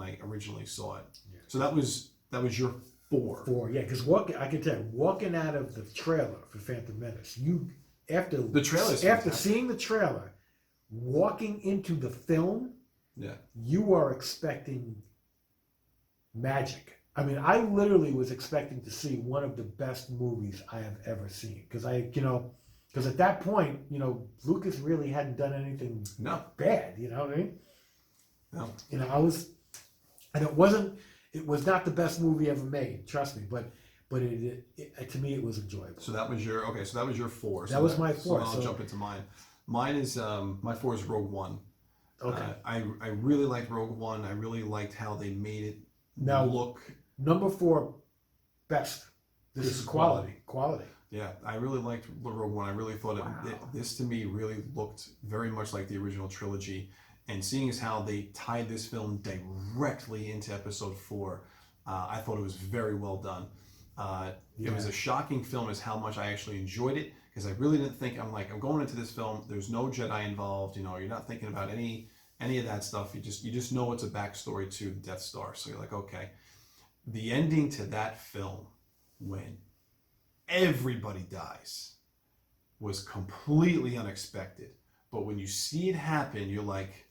[SPEAKER 1] I originally saw it.
[SPEAKER 2] Yeah.
[SPEAKER 1] So that was your 4.
[SPEAKER 2] 4, yeah, because I can tell you, walking out of the trailer for Phantom Menace, after
[SPEAKER 1] The trailer is
[SPEAKER 2] after
[SPEAKER 1] fantastic.
[SPEAKER 2] seeing the trailer, walking into the film,
[SPEAKER 1] Yeah.
[SPEAKER 2] you are expecting magic. I mean, I literally was expecting to see one of the best movies I have ever seen because because at that point, Lucas really hadn't done anything
[SPEAKER 1] No.
[SPEAKER 2] bad. You know what I mean?
[SPEAKER 1] No.
[SPEAKER 2] And it was not the best movie ever made. Trust me, but it to me it was enjoyable.
[SPEAKER 1] So that was your 4.
[SPEAKER 2] That was my 4,
[SPEAKER 1] So I'll
[SPEAKER 2] so-
[SPEAKER 1] jump into mine. Mine is my 4 is Rogue One.
[SPEAKER 2] Okay.
[SPEAKER 1] I really liked Rogue One. I really liked how they made it
[SPEAKER 2] Now-
[SPEAKER 1] look.
[SPEAKER 2] Number 4, best. This is quality. Quality.
[SPEAKER 1] Yeah, I really liked Rogue One. I really thought
[SPEAKER 2] Wow.
[SPEAKER 1] this to me really looked very much like the original trilogy. And seeing as how they tied this film directly into Episode 4, I thought it was very well done. It was a shocking film as how much I actually enjoyed it because I really didn't think I'm going into this film. There's no Jedi involved. You're not thinking about any of that stuff. You just know it's a backstory to the Death Star. So you're like, okay. The ending to that film when everybody dies was completely unexpected. But when you see it happen, you're like,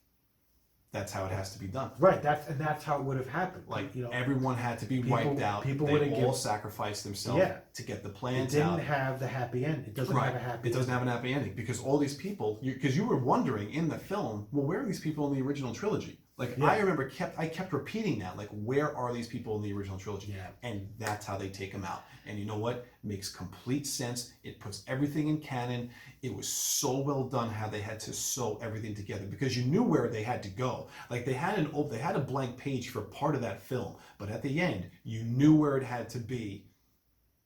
[SPEAKER 1] that's how it has to be done.
[SPEAKER 2] Right. That's how it would have happened.
[SPEAKER 1] Like everyone had to be wiped out.
[SPEAKER 2] people
[SPEAKER 1] they
[SPEAKER 2] would have
[SPEAKER 1] all sacrificed themselves to get the
[SPEAKER 2] It
[SPEAKER 1] plans
[SPEAKER 2] didn't
[SPEAKER 1] out.
[SPEAKER 2] have the happy end. It doesn't
[SPEAKER 1] Right.
[SPEAKER 2] have a happy.
[SPEAKER 1] It doesn't have an happy ending because all these people, because you were wondering in the film, well, where are these people in the original trilogy? Like
[SPEAKER 2] Yeah.
[SPEAKER 1] I remember, I kept repeating that, like, where are these people in the original trilogy?
[SPEAKER 2] Yeah.
[SPEAKER 1] And that's how they take them out. And you know what? Makes complete sense. It puts everything in canon. It was so well done how they had to sew everything together because you knew where they had to go. Like they had a blank page for part of that film, but at the end, you knew where it had to be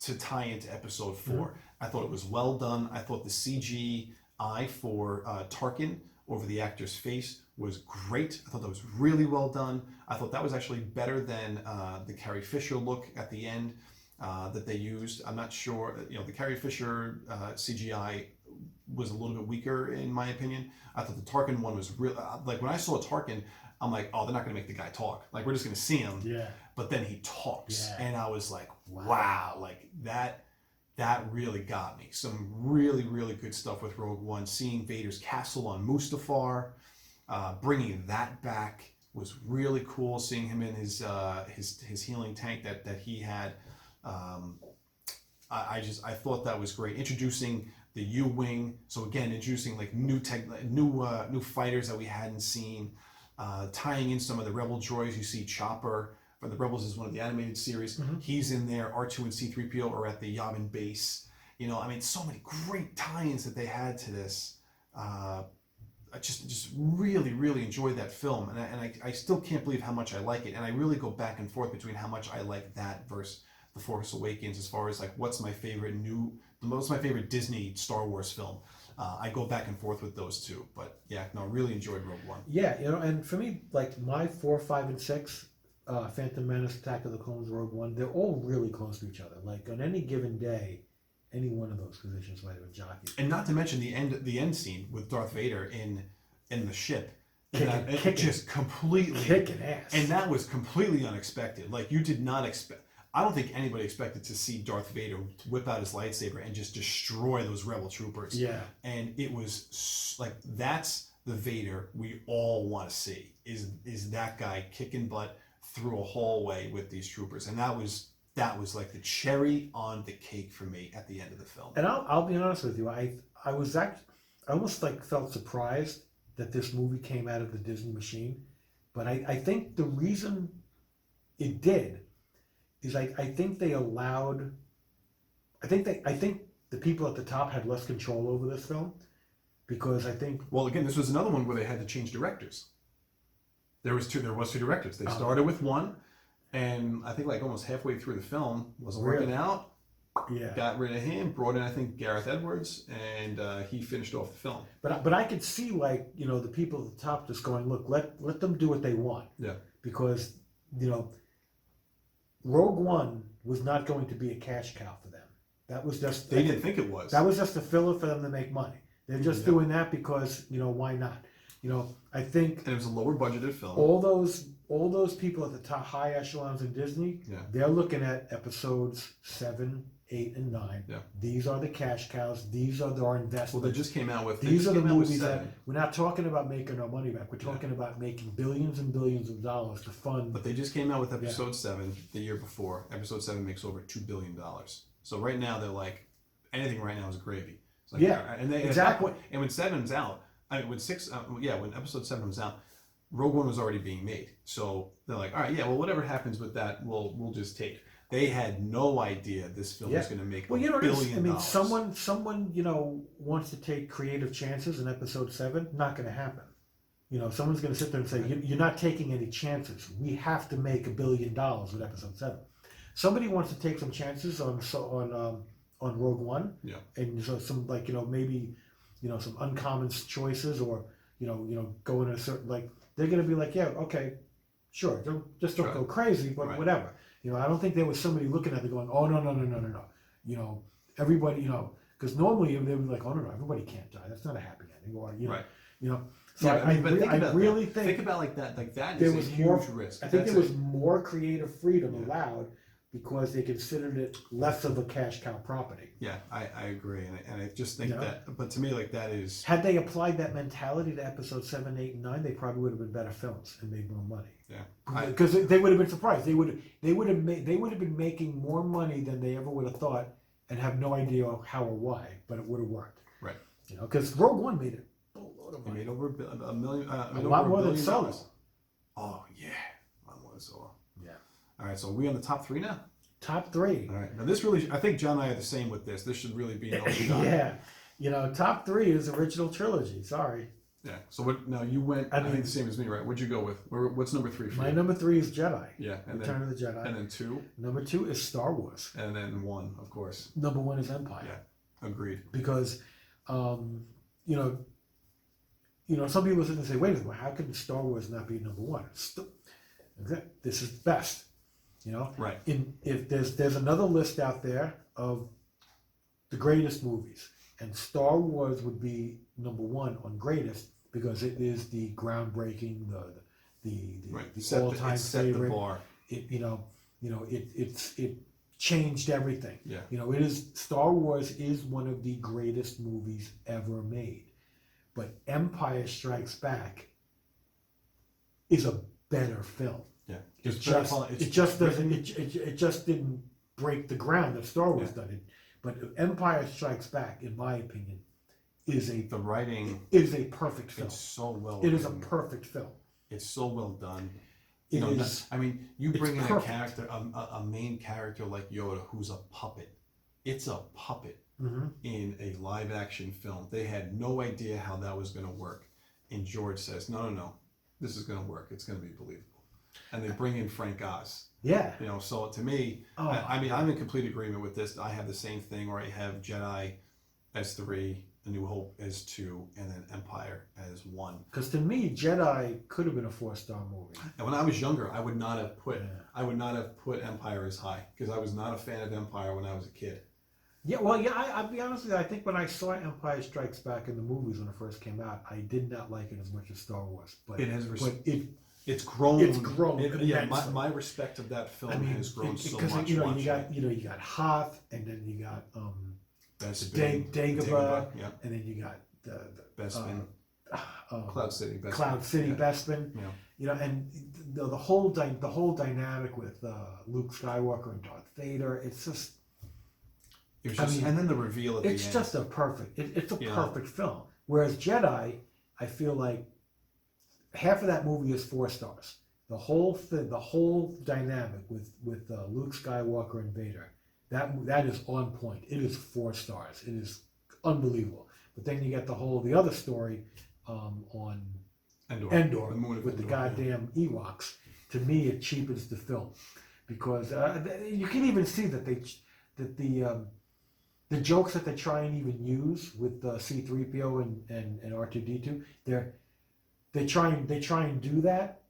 [SPEAKER 1] to tie into Episode 4.
[SPEAKER 2] Mm-hmm.
[SPEAKER 1] I thought it was well done. I thought the CGI for Tarkin over the actor's face was great. I thought that was really well done. I thought that was actually better than the Carrie Fisher look at the end that they used. I'm not sure, the Carrie Fisher CGI was a little bit weaker in my opinion. I thought the Tarkin one was real. Like when I saw Tarkin, I'm like, oh, they're not gonna make the guy talk. Like we're just gonna see him.
[SPEAKER 2] Yeah.
[SPEAKER 1] But then he talks,
[SPEAKER 2] Yeah.
[SPEAKER 1] and I was like, wow, like that really got me. Some really, really good stuff with Rogue One. Seeing Vader's castle on Mustafar, bringing that back was really cool. Seeing him in his healing tank that he had, I thought that was great. Introducing the U-wing, so again, introducing like new fighters that we hadn't seen. Tying in some of the Rebel droids. You see Chopper from the Rebels is one of the animated series.
[SPEAKER 2] Mm-hmm.
[SPEAKER 1] He's in there. R2 and C-3PO are at the Yavin base. So many great tie-ins that they had to this. I just really, really enjoyed that film, and I still can't believe how much I like it. And I really go back and forth between how much I like that versus The Force Awakens, as far as like what's my favorite Disney Star Wars film. I go back and forth with those two, but yeah, no, really enjoyed Rogue One.
[SPEAKER 2] Yeah, and for me, like my 4, 5, and 6, Phantom Menace, Attack of the Clones, Rogue One, they're all really close to each other. Like on any given day, any one of those positions might have been jockeyed.
[SPEAKER 1] And not to mention the end scene with Darth Vader in the ship.
[SPEAKER 2] Kicking.
[SPEAKER 1] Just completely
[SPEAKER 2] Kicking ass.
[SPEAKER 1] And that was completely unexpected. Like you did not expect. I don't think anybody expected to see Darth Vader whip out his lightsaber and just destroy those rebel troopers.
[SPEAKER 2] Yeah.
[SPEAKER 1] And it was like that's the Vader we all want to see. Is that guy kicking butt through a hallway with these troopers? And that was like the cherry on the cake for me at the end of the film.
[SPEAKER 2] And I'll be honest with you, I almost like felt surprised that this movie came out of the Disney machine, but I think the reason it did is I think they allowed, I think the people at the top had less control over this film because I think
[SPEAKER 1] Well, again, this was another one where they had to change directors. There was two directors. They started with one, and I think like almost halfway through the film wasn't working out.
[SPEAKER 2] Yeah.
[SPEAKER 1] Got rid of him, brought in I think Gareth Edwards, and he finished off the film.
[SPEAKER 2] But I could see like, you know, the people at the top just going, look, let them do what they want.
[SPEAKER 1] Yeah.
[SPEAKER 2] Because, you know, Rogue One was not going to be a cash cow for them. That was just
[SPEAKER 1] They didn't think it was.
[SPEAKER 2] that was just a filler for them to make money. They're just
[SPEAKER 1] Yeah.
[SPEAKER 2] doing that because, you know, why not? You know, I think
[SPEAKER 1] And it was a lower budgeted film.
[SPEAKER 2] all those people at the top high echelons in Disney,
[SPEAKER 1] Yeah.
[SPEAKER 2] they're looking at episodes 7, 8, and 9.
[SPEAKER 1] Yeah.
[SPEAKER 2] These are the cash cows. These are our investments.
[SPEAKER 1] Well, they just came out with.
[SPEAKER 2] These are the movies that
[SPEAKER 1] seven,
[SPEAKER 2] we're not talking about making our money back. We're talking about making billions and billions of dollars to fund.
[SPEAKER 1] but they just came out with episode 7 the year before. Episode 7 makes over $2 billion. So right now they're like, anything right now is gravy. It's like,
[SPEAKER 2] Yeah,
[SPEAKER 1] all right, and they,
[SPEAKER 2] exactly.
[SPEAKER 1] And when 7's out, I mean, when episode 7 was out, Rogue One was already being made. So they're like, all right, yeah, well, whatever happens with that, we'll just take. They had no idea this film was going to make
[SPEAKER 2] Well, you know,
[SPEAKER 1] $1 billion.
[SPEAKER 2] I mean, someone, you know, wants to take creative chances in episode 7. Not going to happen. You know, someone's going to sit there and say, "You're not taking any chances. We have to make $1 billion with episode 7." Somebody wants to take some chances on Rogue One.
[SPEAKER 1] Yeah.
[SPEAKER 2] And so some, like, you know, maybe, you know, some uncommon choices, or you know, go in a certain, like, they're going to be like, yeah, okay, sure, don't
[SPEAKER 1] Sure.
[SPEAKER 2] go crazy, but
[SPEAKER 1] Right.
[SPEAKER 2] whatever. You know, I don't think there was somebody looking at it going, oh, no. You know, everybody, you know, because normally they would be like, oh, no, everybody can't die. That's not a happy ending. Or, you know,
[SPEAKER 1] Right.
[SPEAKER 2] you know. So
[SPEAKER 1] Yeah,
[SPEAKER 2] I
[SPEAKER 1] but think about
[SPEAKER 2] really
[SPEAKER 1] that.
[SPEAKER 2] think
[SPEAKER 1] about like that. Like that
[SPEAKER 2] there
[SPEAKER 1] is
[SPEAKER 2] was
[SPEAKER 1] a huge
[SPEAKER 2] more
[SPEAKER 1] risk.
[SPEAKER 2] I think
[SPEAKER 1] That's
[SPEAKER 2] there was
[SPEAKER 1] it.
[SPEAKER 2] more creative freedom
[SPEAKER 1] Yeah.
[SPEAKER 2] allowed because they considered it less of a cash cow property.
[SPEAKER 1] Yeah, I agree, and I just think
[SPEAKER 2] Yeah.
[SPEAKER 1] that. But to me, like that is.
[SPEAKER 2] Had they applied that mentality to episode 7, 8, and 9, they probably would have been better films and made more money.
[SPEAKER 1] Yeah.
[SPEAKER 2] Because they would have been surprised. They would have been making more money than they ever would have thought, and have no idea how or why, but it would have worked.
[SPEAKER 1] Right.
[SPEAKER 2] You know, because Rogue One made it a boatload of
[SPEAKER 1] It
[SPEAKER 2] money.
[SPEAKER 1] made over a million.
[SPEAKER 2] A lot more than Solo.
[SPEAKER 1] Oh yeah, a lot more than Solo.
[SPEAKER 2] Yeah.
[SPEAKER 1] All right, so are we on the top 3 now?
[SPEAKER 2] Top 3.
[SPEAKER 1] All right. Now this really, I think John and I are the same with this. This should really be no shot.
[SPEAKER 2] Yeah. You know, top 3 is original trilogy. Sorry.
[SPEAKER 1] Yeah. So what? Now you went. I think the same as me, right? What'd you go with? What's number 3 for
[SPEAKER 2] My
[SPEAKER 1] you?
[SPEAKER 2] number 3 is Jedi.
[SPEAKER 1] Yeah, and
[SPEAKER 2] Return
[SPEAKER 1] then
[SPEAKER 2] of the Jedi.
[SPEAKER 1] and then 2,
[SPEAKER 2] Number 2 is Star Wars.
[SPEAKER 1] and then 1, of course.
[SPEAKER 2] Number 1 is Empire.
[SPEAKER 1] Yeah. Agreed.
[SPEAKER 2] Because, you know, some people sit and say, wait a minute, how can Star Wars not be number 1? This is best. You know,
[SPEAKER 1] Right.
[SPEAKER 2] If there's another list out there of the greatest movies, and Star Wars would be number 1 on greatest because it is the groundbreaking, the
[SPEAKER 1] Right.
[SPEAKER 2] all-time
[SPEAKER 1] It set the
[SPEAKER 2] favorite.
[SPEAKER 1] bar.
[SPEAKER 2] It changed everything.
[SPEAKER 1] Yeah.
[SPEAKER 2] You know, Star Wars is one of the greatest movies ever made, but Empire Strikes Back is a better film.
[SPEAKER 1] Yeah.
[SPEAKER 2] It just didn't break the ground that Star Wars did. But Empire Strikes Back, in my opinion, is a
[SPEAKER 1] The writing.
[SPEAKER 2] perfect film.
[SPEAKER 1] It's so well.
[SPEAKER 2] It is a
[SPEAKER 1] written.
[SPEAKER 2] perfect film.
[SPEAKER 1] It's so well done.
[SPEAKER 2] It
[SPEAKER 1] You know,
[SPEAKER 2] is.
[SPEAKER 1] I mean, you bring in a
[SPEAKER 2] perfect.
[SPEAKER 1] character, a main character like Yoda, who's a puppet. It's a puppet
[SPEAKER 2] Mm-hmm.
[SPEAKER 1] in a live action film. They had no idea how that was going to work. And George says, no, this is going to work. It's going to be believable. And they bring in Frank Oz.
[SPEAKER 2] Yeah.
[SPEAKER 1] You know, so to me,
[SPEAKER 2] Oh.
[SPEAKER 1] I mean, I'm in complete agreement with this. I have the same thing where I have Jedi as 3, A New Hope as 2, and then Empire as 1.
[SPEAKER 2] Because to me, Jedi could have been a 4-star movie.
[SPEAKER 1] And when I was younger, I would not have put
[SPEAKER 2] Yeah.
[SPEAKER 1] Empire as high because I was not a fan of Empire when I was a kid.
[SPEAKER 2] Yeah, well, yeah, I'll be honest with you. I think when I saw Empire Strikes Back in the movies when it first came out, I did not like it as much as Star Wars. But
[SPEAKER 1] It has
[SPEAKER 2] it's
[SPEAKER 1] grown.
[SPEAKER 2] It's grown
[SPEAKER 1] Yeah,
[SPEAKER 2] immensely.
[SPEAKER 1] my respect of that film
[SPEAKER 2] I mean,
[SPEAKER 1] has grown so
[SPEAKER 2] because
[SPEAKER 1] much.
[SPEAKER 2] you
[SPEAKER 1] watching it.
[SPEAKER 2] got Hoth, and then you got
[SPEAKER 1] Bespin,
[SPEAKER 2] Dagobah,
[SPEAKER 1] yeah,
[SPEAKER 2] and then you got the
[SPEAKER 1] Bespin, Cloud City, Bespin.
[SPEAKER 2] Cloud City,
[SPEAKER 1] yeah.
[SPEAKER 2] Bespin.
[SPEAKER 1] Yeah.
[SPEAKER 2] You know, and the whole dynamic with Luke Skywalker and Darth Vader. It's just
[SPEAKER 1] It was just, and then the reveal at the end.
[SPEAKER 2] it's just a perfect. It's a
[SPEAKER 1] Yeah.
[SPEAKER 2] perfect film. Whereas Jedi, I feel like half of that movie is 4 stars. The whole thing, the whole dynamic with Luke Skywalker and Vader, that is on point. It is 4 stars. It is unbelievable. But then you get the other story on Endor
[SPEAKER 1] the moon of
[SPEAKER 2] with the
[SPEAKER 1] Endor, yeah.
[SPEAKER 2] goddamn Ewoks. To me, it cheapens the film because you can even see that the jokes that they try and even use with C-3PO and R2-D2, they try and do that,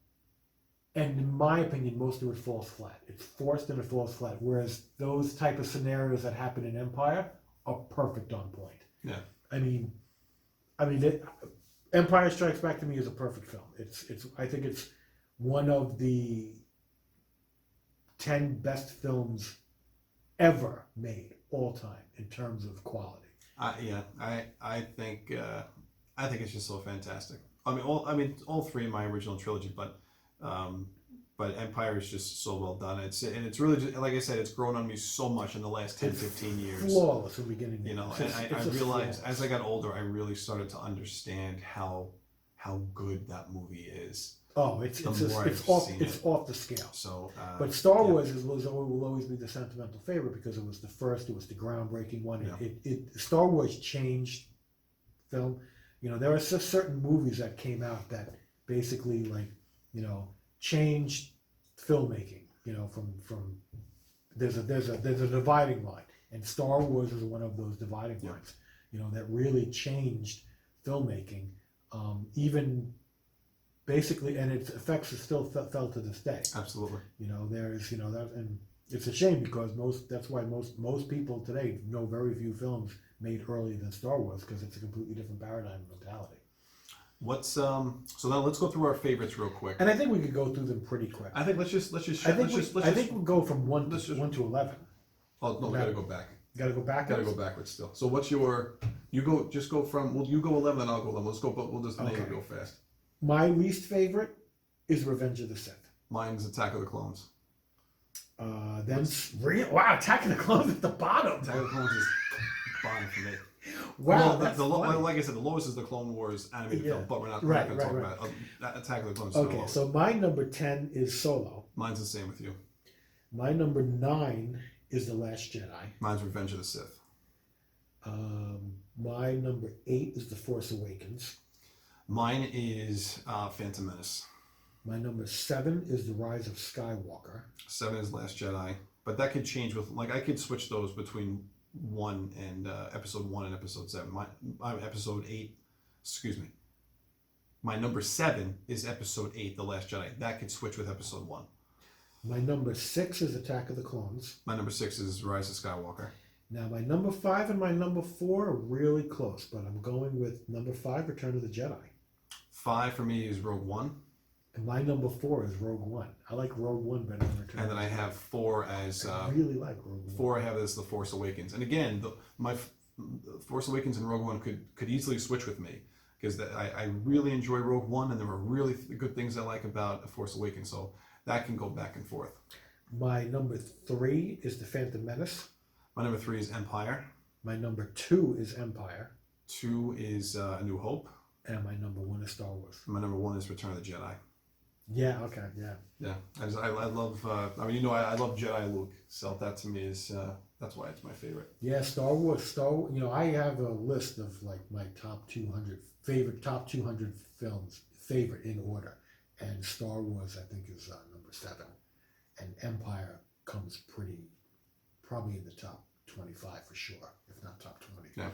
[SPEAKER 2] and in my opinion, most of it falls flat. It's forced and it falls flat. Whereas those type of scenarios that happen in Empire are perfect on point.
[SPEAKER 1] Yeah.
[SPEAKER 2] I mean, Empire Strikes Back to me is a perfect film. I think it's one of the 10 best films ever made all time in terms of quality.
[SPEAKER 1] I think it's just so fantastic. All three in my original trilogy, but Empire is just so well done. It's really just, like I said, it's grown on me so much in the last 10, 15 years.
[SPEAKER 2] Flawless in the beginning.
[SPEAKER 1] You know, and I realized as I got older, I really started to understand how good that movie is.
[SPEAKER 2] Oh, it's off the scale.
[SPEAKER 1] So,
[SPEAKER 2] but Star Wars will always be the sentimental favorite because it was the first. It was the groundbreaking one.
[SPEAKER 1] Yeah.
[SPEAKER 2] Star Wars changed film. You know, there are certain movies that came out that basically changed filmmaking. You know, from there's a dividing line, and Star Wars is one of those dividing lines. You know, that really changed filmmaking. Even basically, and its effects are still felt to this day.
[SPEAKER 1] Absolutely.
[SPEAKER 2] You know, there's that, and it's a shame because that's why most people today know very few films made earlier than Star Wars because it's a completely different paradigm and mentality.
[SPEAKER 1] So now let's go through our favorites real quick.
[SPEAKER 2] And I think we could go through them pretty quick.
[SPEAKER 1] I think let's just
[SPEAKER 2] I think we'll go from 1 to 11.
[SPEAKER 1] Oh no, we gotta go back.
[SPEAKER 2] Got to go back.
[SPEAKER 1] Gotta go backwards still. So what's your? You go from. Well, you go 11, and I'll go 11. Let's go. But we'll just name it real fast.
[SPEAKER 2] My least favorite is Revenge of the Sith.
[SPEAKER 1] Mine's Attack of the Clones.
[SPEAKER 2] Attack of the Clones at the bottom.
[SPEAKER 1] Attack of the Clones is bottom for me.
[SPEAKER 2] Wow,
[SPEAKER 1] well, like I said, the lowest is the Clone Wars animated film, but we're not going to talk about Attack of the Clones.
[SPEAKER 2] Okay, so my number 10 is Solo.
[SPEAKER 1] Mine's the same with you.
[SPEAKER 2] My number 9 is The Last Jedi.
[SPEAKER 1] Mine's Revenge of the Sith.
[SPEAKER 2] My number 8 is The Force Awakens.
[SPEAKER 1] Mine is Phantom Menace.
[SPEAKER 2] My number 7 is The Rise of Skywalker.
[SPEAKER 1] 7 is Last Jedi, but that could change with I could switch those between episode 1 and episode 7. My episode 8, excuse me. My number 7 is episode 8, The Last Jedi. That could switch with episode 1.
[SPEAKER 2] My number 6 is Attack of the Clones.
[SPEAKER 1] My number 6 is Rise of Skywalker.
[SPEAKER 2] Now my number 5 and my number 4 are really close, but I'm going with number 5, Return of the Jedi.
[SPEAKER 1] 5 for me is Rogue One.
[SPEAKER 2] And my number 4 is Rogue One. I like Rogue One better than Return.
[SPEAKER 1] And then I have 4 as
[SPEAKER 2] I really like Rogue One.
[SPEAKER 1] 4 I have as The Force Awakens. And again, my Force Awakens and Rogue One could easily switch with me because I really enjoy Rogue One, and there were really good things I like about The Force Awakens. So that can go back and forth.
[SPEAKER 2] My number 3 is The Phantom Menace.
[SPEAKER 1] My number 3 is Empire.
[SPEAKER 2] My number 2 is Empire.
[SPEAKER 1] 2 is A New Hope.
[SPEAKER 2] And my number 1 is Star Wars.
[SPEAKER 1] My number 1 is Return of the Jedi.
[SPEAKER 2] Yeah, okay, yeah.
[SPEAKER 1] Yeah, I love, I love Jedi Luke, so that to me is, that's why it's my favorite.
[SPEAKER 2] Yeah, Star Wars, I have a list of my top 200 films, favorite in order. And Star Wars, I think, is number 7. And Empire comes probably in the top 25 for sure, if not top 20.
[SPEAKER 1] Yeah.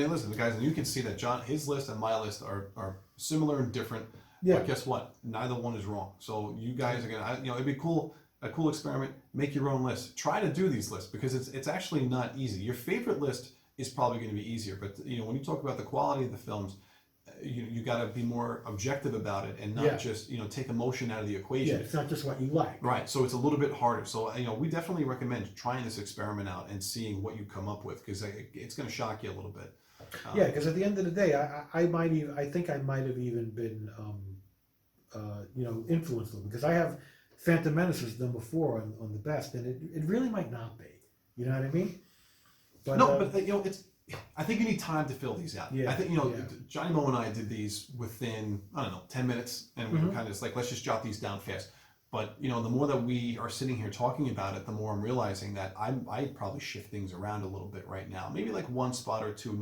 [SPEAKER 1] Listen, guys, and you can see that his list and my list are similar and different.
[SPEAKER 2] Yeah.
[SPEAKER 1] But guess what? Neither one is wrong. So you guys are gonna, it'd be a cool experiment. Make your own list. Try to do these lists because it's actually not easy. Your favorite list is probably going to be easier, but when you talk about the quality of the films, you got to be more objective about it and not just take emotion out of the equation.
[SPEAKER 2] Yeah, it's not just what you like.
[SPEAKER 1] Right. So it's a little bit harder. So we definitely recommend trying this experiment out and seeing what you come up with because it's going to shock you a little bit.
[SPEAKER 2] Yeah, because at the end of the day, I think I might have even been, influenced a little because I have Phantom Menace as number 4 on the best, and it really might not be. You know what I mean? But,
[SPEAKER 1] it's. I think you need time to fill these out.
[SPEAKER 2] Yeah,
[SPEAKER 1] I think Johnny Mo and I did these within 10 minutes, and we were kind of just let's just jot these down fast. But the more that we are sitting here talking about it, the more I'm realizing that I probably shift things around a little bit right now. Maybe like 1 spot or 2,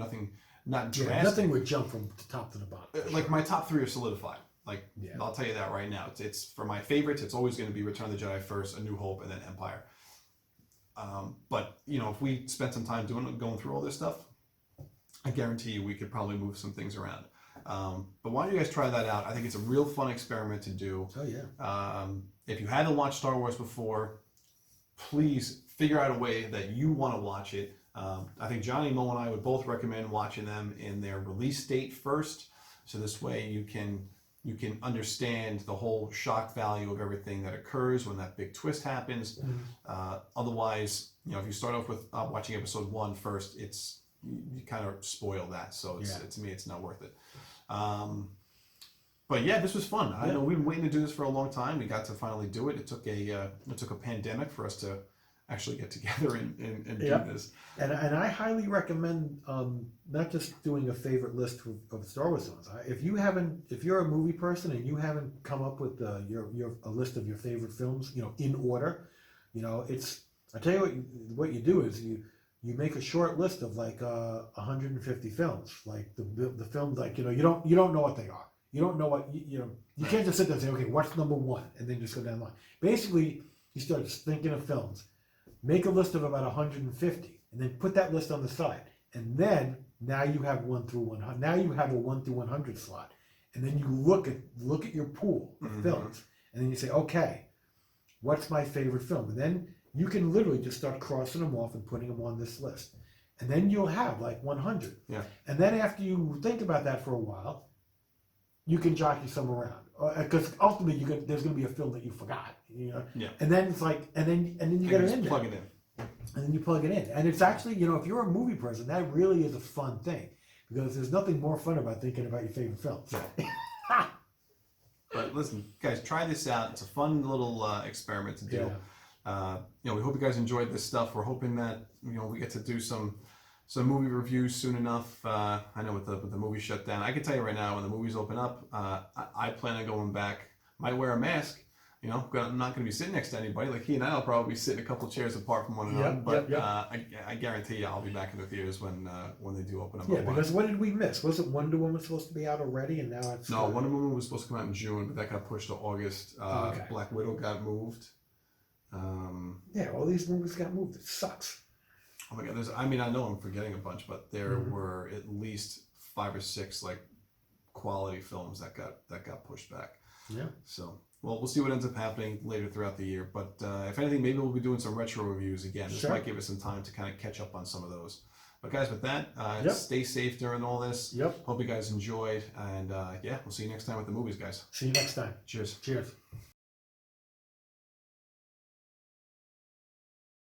[SPEAKER 1] not drastic.
[SPEAKER 2] Nothing would jump from the top to the bottom.
[SPEAKER 1] Like my top 3 are solidified. Like,
[SPEAKER 2] Yeah.
[SPEAKER 1] I'll tell you that right now. It's for my favorites. It's always going to be Return of the Jedi first, A New Hope, and then Empire. But you know, if we spent some time going through all this stuff, I guarantee you we could probably move some things around. But why don't you guys try that out? I think it's a real fun experiment to do.
[SPEAKER 2] Oh yeah.
[SPEAKER 1] If you haven't watched Star Wars before, please figure out a way that you want to watch it. I think Johnny, Mo, and I would both recommend watching them in their release date first, so this way you can understand the whole shock value of everything that occurs when that big twist happens. Otherwise, you know, if you start off with watching episode 1 first, you kind of spoil that. So to me, it's not worth it. But yeah, this was fun. I know we've been waiting to do this for a long time. We got to finally do it. It took a pandemic for us to actually get together and do this.
[SPEAKER 2] And I highly recommend not just doing a favorite list of Star Wars films. If you're a movie person and you haven't come up with a list of your favorite films, you know, in order, you know, I tell you what you do is you make a short list of like 150 films, like the films, like, you know, you don't know what they are. You don't know what you can't just sit there and say, okay, what's number 1, and then just go down the line. Basically, you start thinking of films. Make a list of about 150, and then put that list on the side. And then now you have 1 through 100. Now you have a 1 through 100 slot, and then you look at your pool of films, and then you say, okay, what's my favorite film? And then you can literally just start crossing them off and putting them on this list, and then you'll have like 100.
[SPEAKER 1] Yeah.
[SPEAKER 2] And then after you think about that for a while, you can jockey some around, because ultimately there's going to be a film that you forgot, you know.
[SPEAKER 1] Yeah.
[SPEAKER 2] And then it's like, and then you get it in there.
[SPEAKER 1] Plug it in.
[SPEAKER 2] And then you plug it in, and it's actually, you know, if you're a movie person, that really is a fun thing, because there's nothing more fun about thinking about your favorite films.
[SPEAKER 1] But listen, guys, try this out. It's a fun little experiment to do.
[SPEAKER 2] Yeah.
[SPEAKER 1] You know, we hope you guys enjoyed this stuff. We're hoping that, you know, we get to do some movie reviews soon enough. I know with the movie shut down, I can tell you right now, when the movies open up, I plan on going back. Might wear a mask. You know, I'm not going to be sitting next to anybody. Like, he and I'll probably be sitting a couple chairs apart from one another. But I guarantee you, I'll be back in the theaters when they do open up.
[SPEAKER 2] Yeah, because what did we miss? Wasn't Wonder Woman supposed to be out already, and now it's
[SPEAKER 1] no. Wonder Woman was supposed to come out in June, but that got pushed to August.
[SPEAKER 2] Okay.
[SPEAKER 1] Black Widow got moved.
[SPEAKER 2] Yeah, all these movies got moved. It sucks.
[SPEAKER 1] Oh my God! I know I'm forgetting a bunch, but there were at least 5 or 6 like quality films that got pushed back.
[SPEAKER 2] Yeah.
[SPEAKER 1] So, well, we'll see what ends up happening later throughout the year. But if anything, maybe we'll be doing some retro reviews again. This might give us some time to kind of catch up on some of those. But guys, with that, stay safe during all this.
[SPEAKER 2] Yep.
[SPEAKER 1] Hope you guys enjoyed, and we'll see you next time with the movies, guys.
[SPEAKER 2] See you next time.
[SPEAKER 1] Cheers.
[SPEAKER 2] Cheers.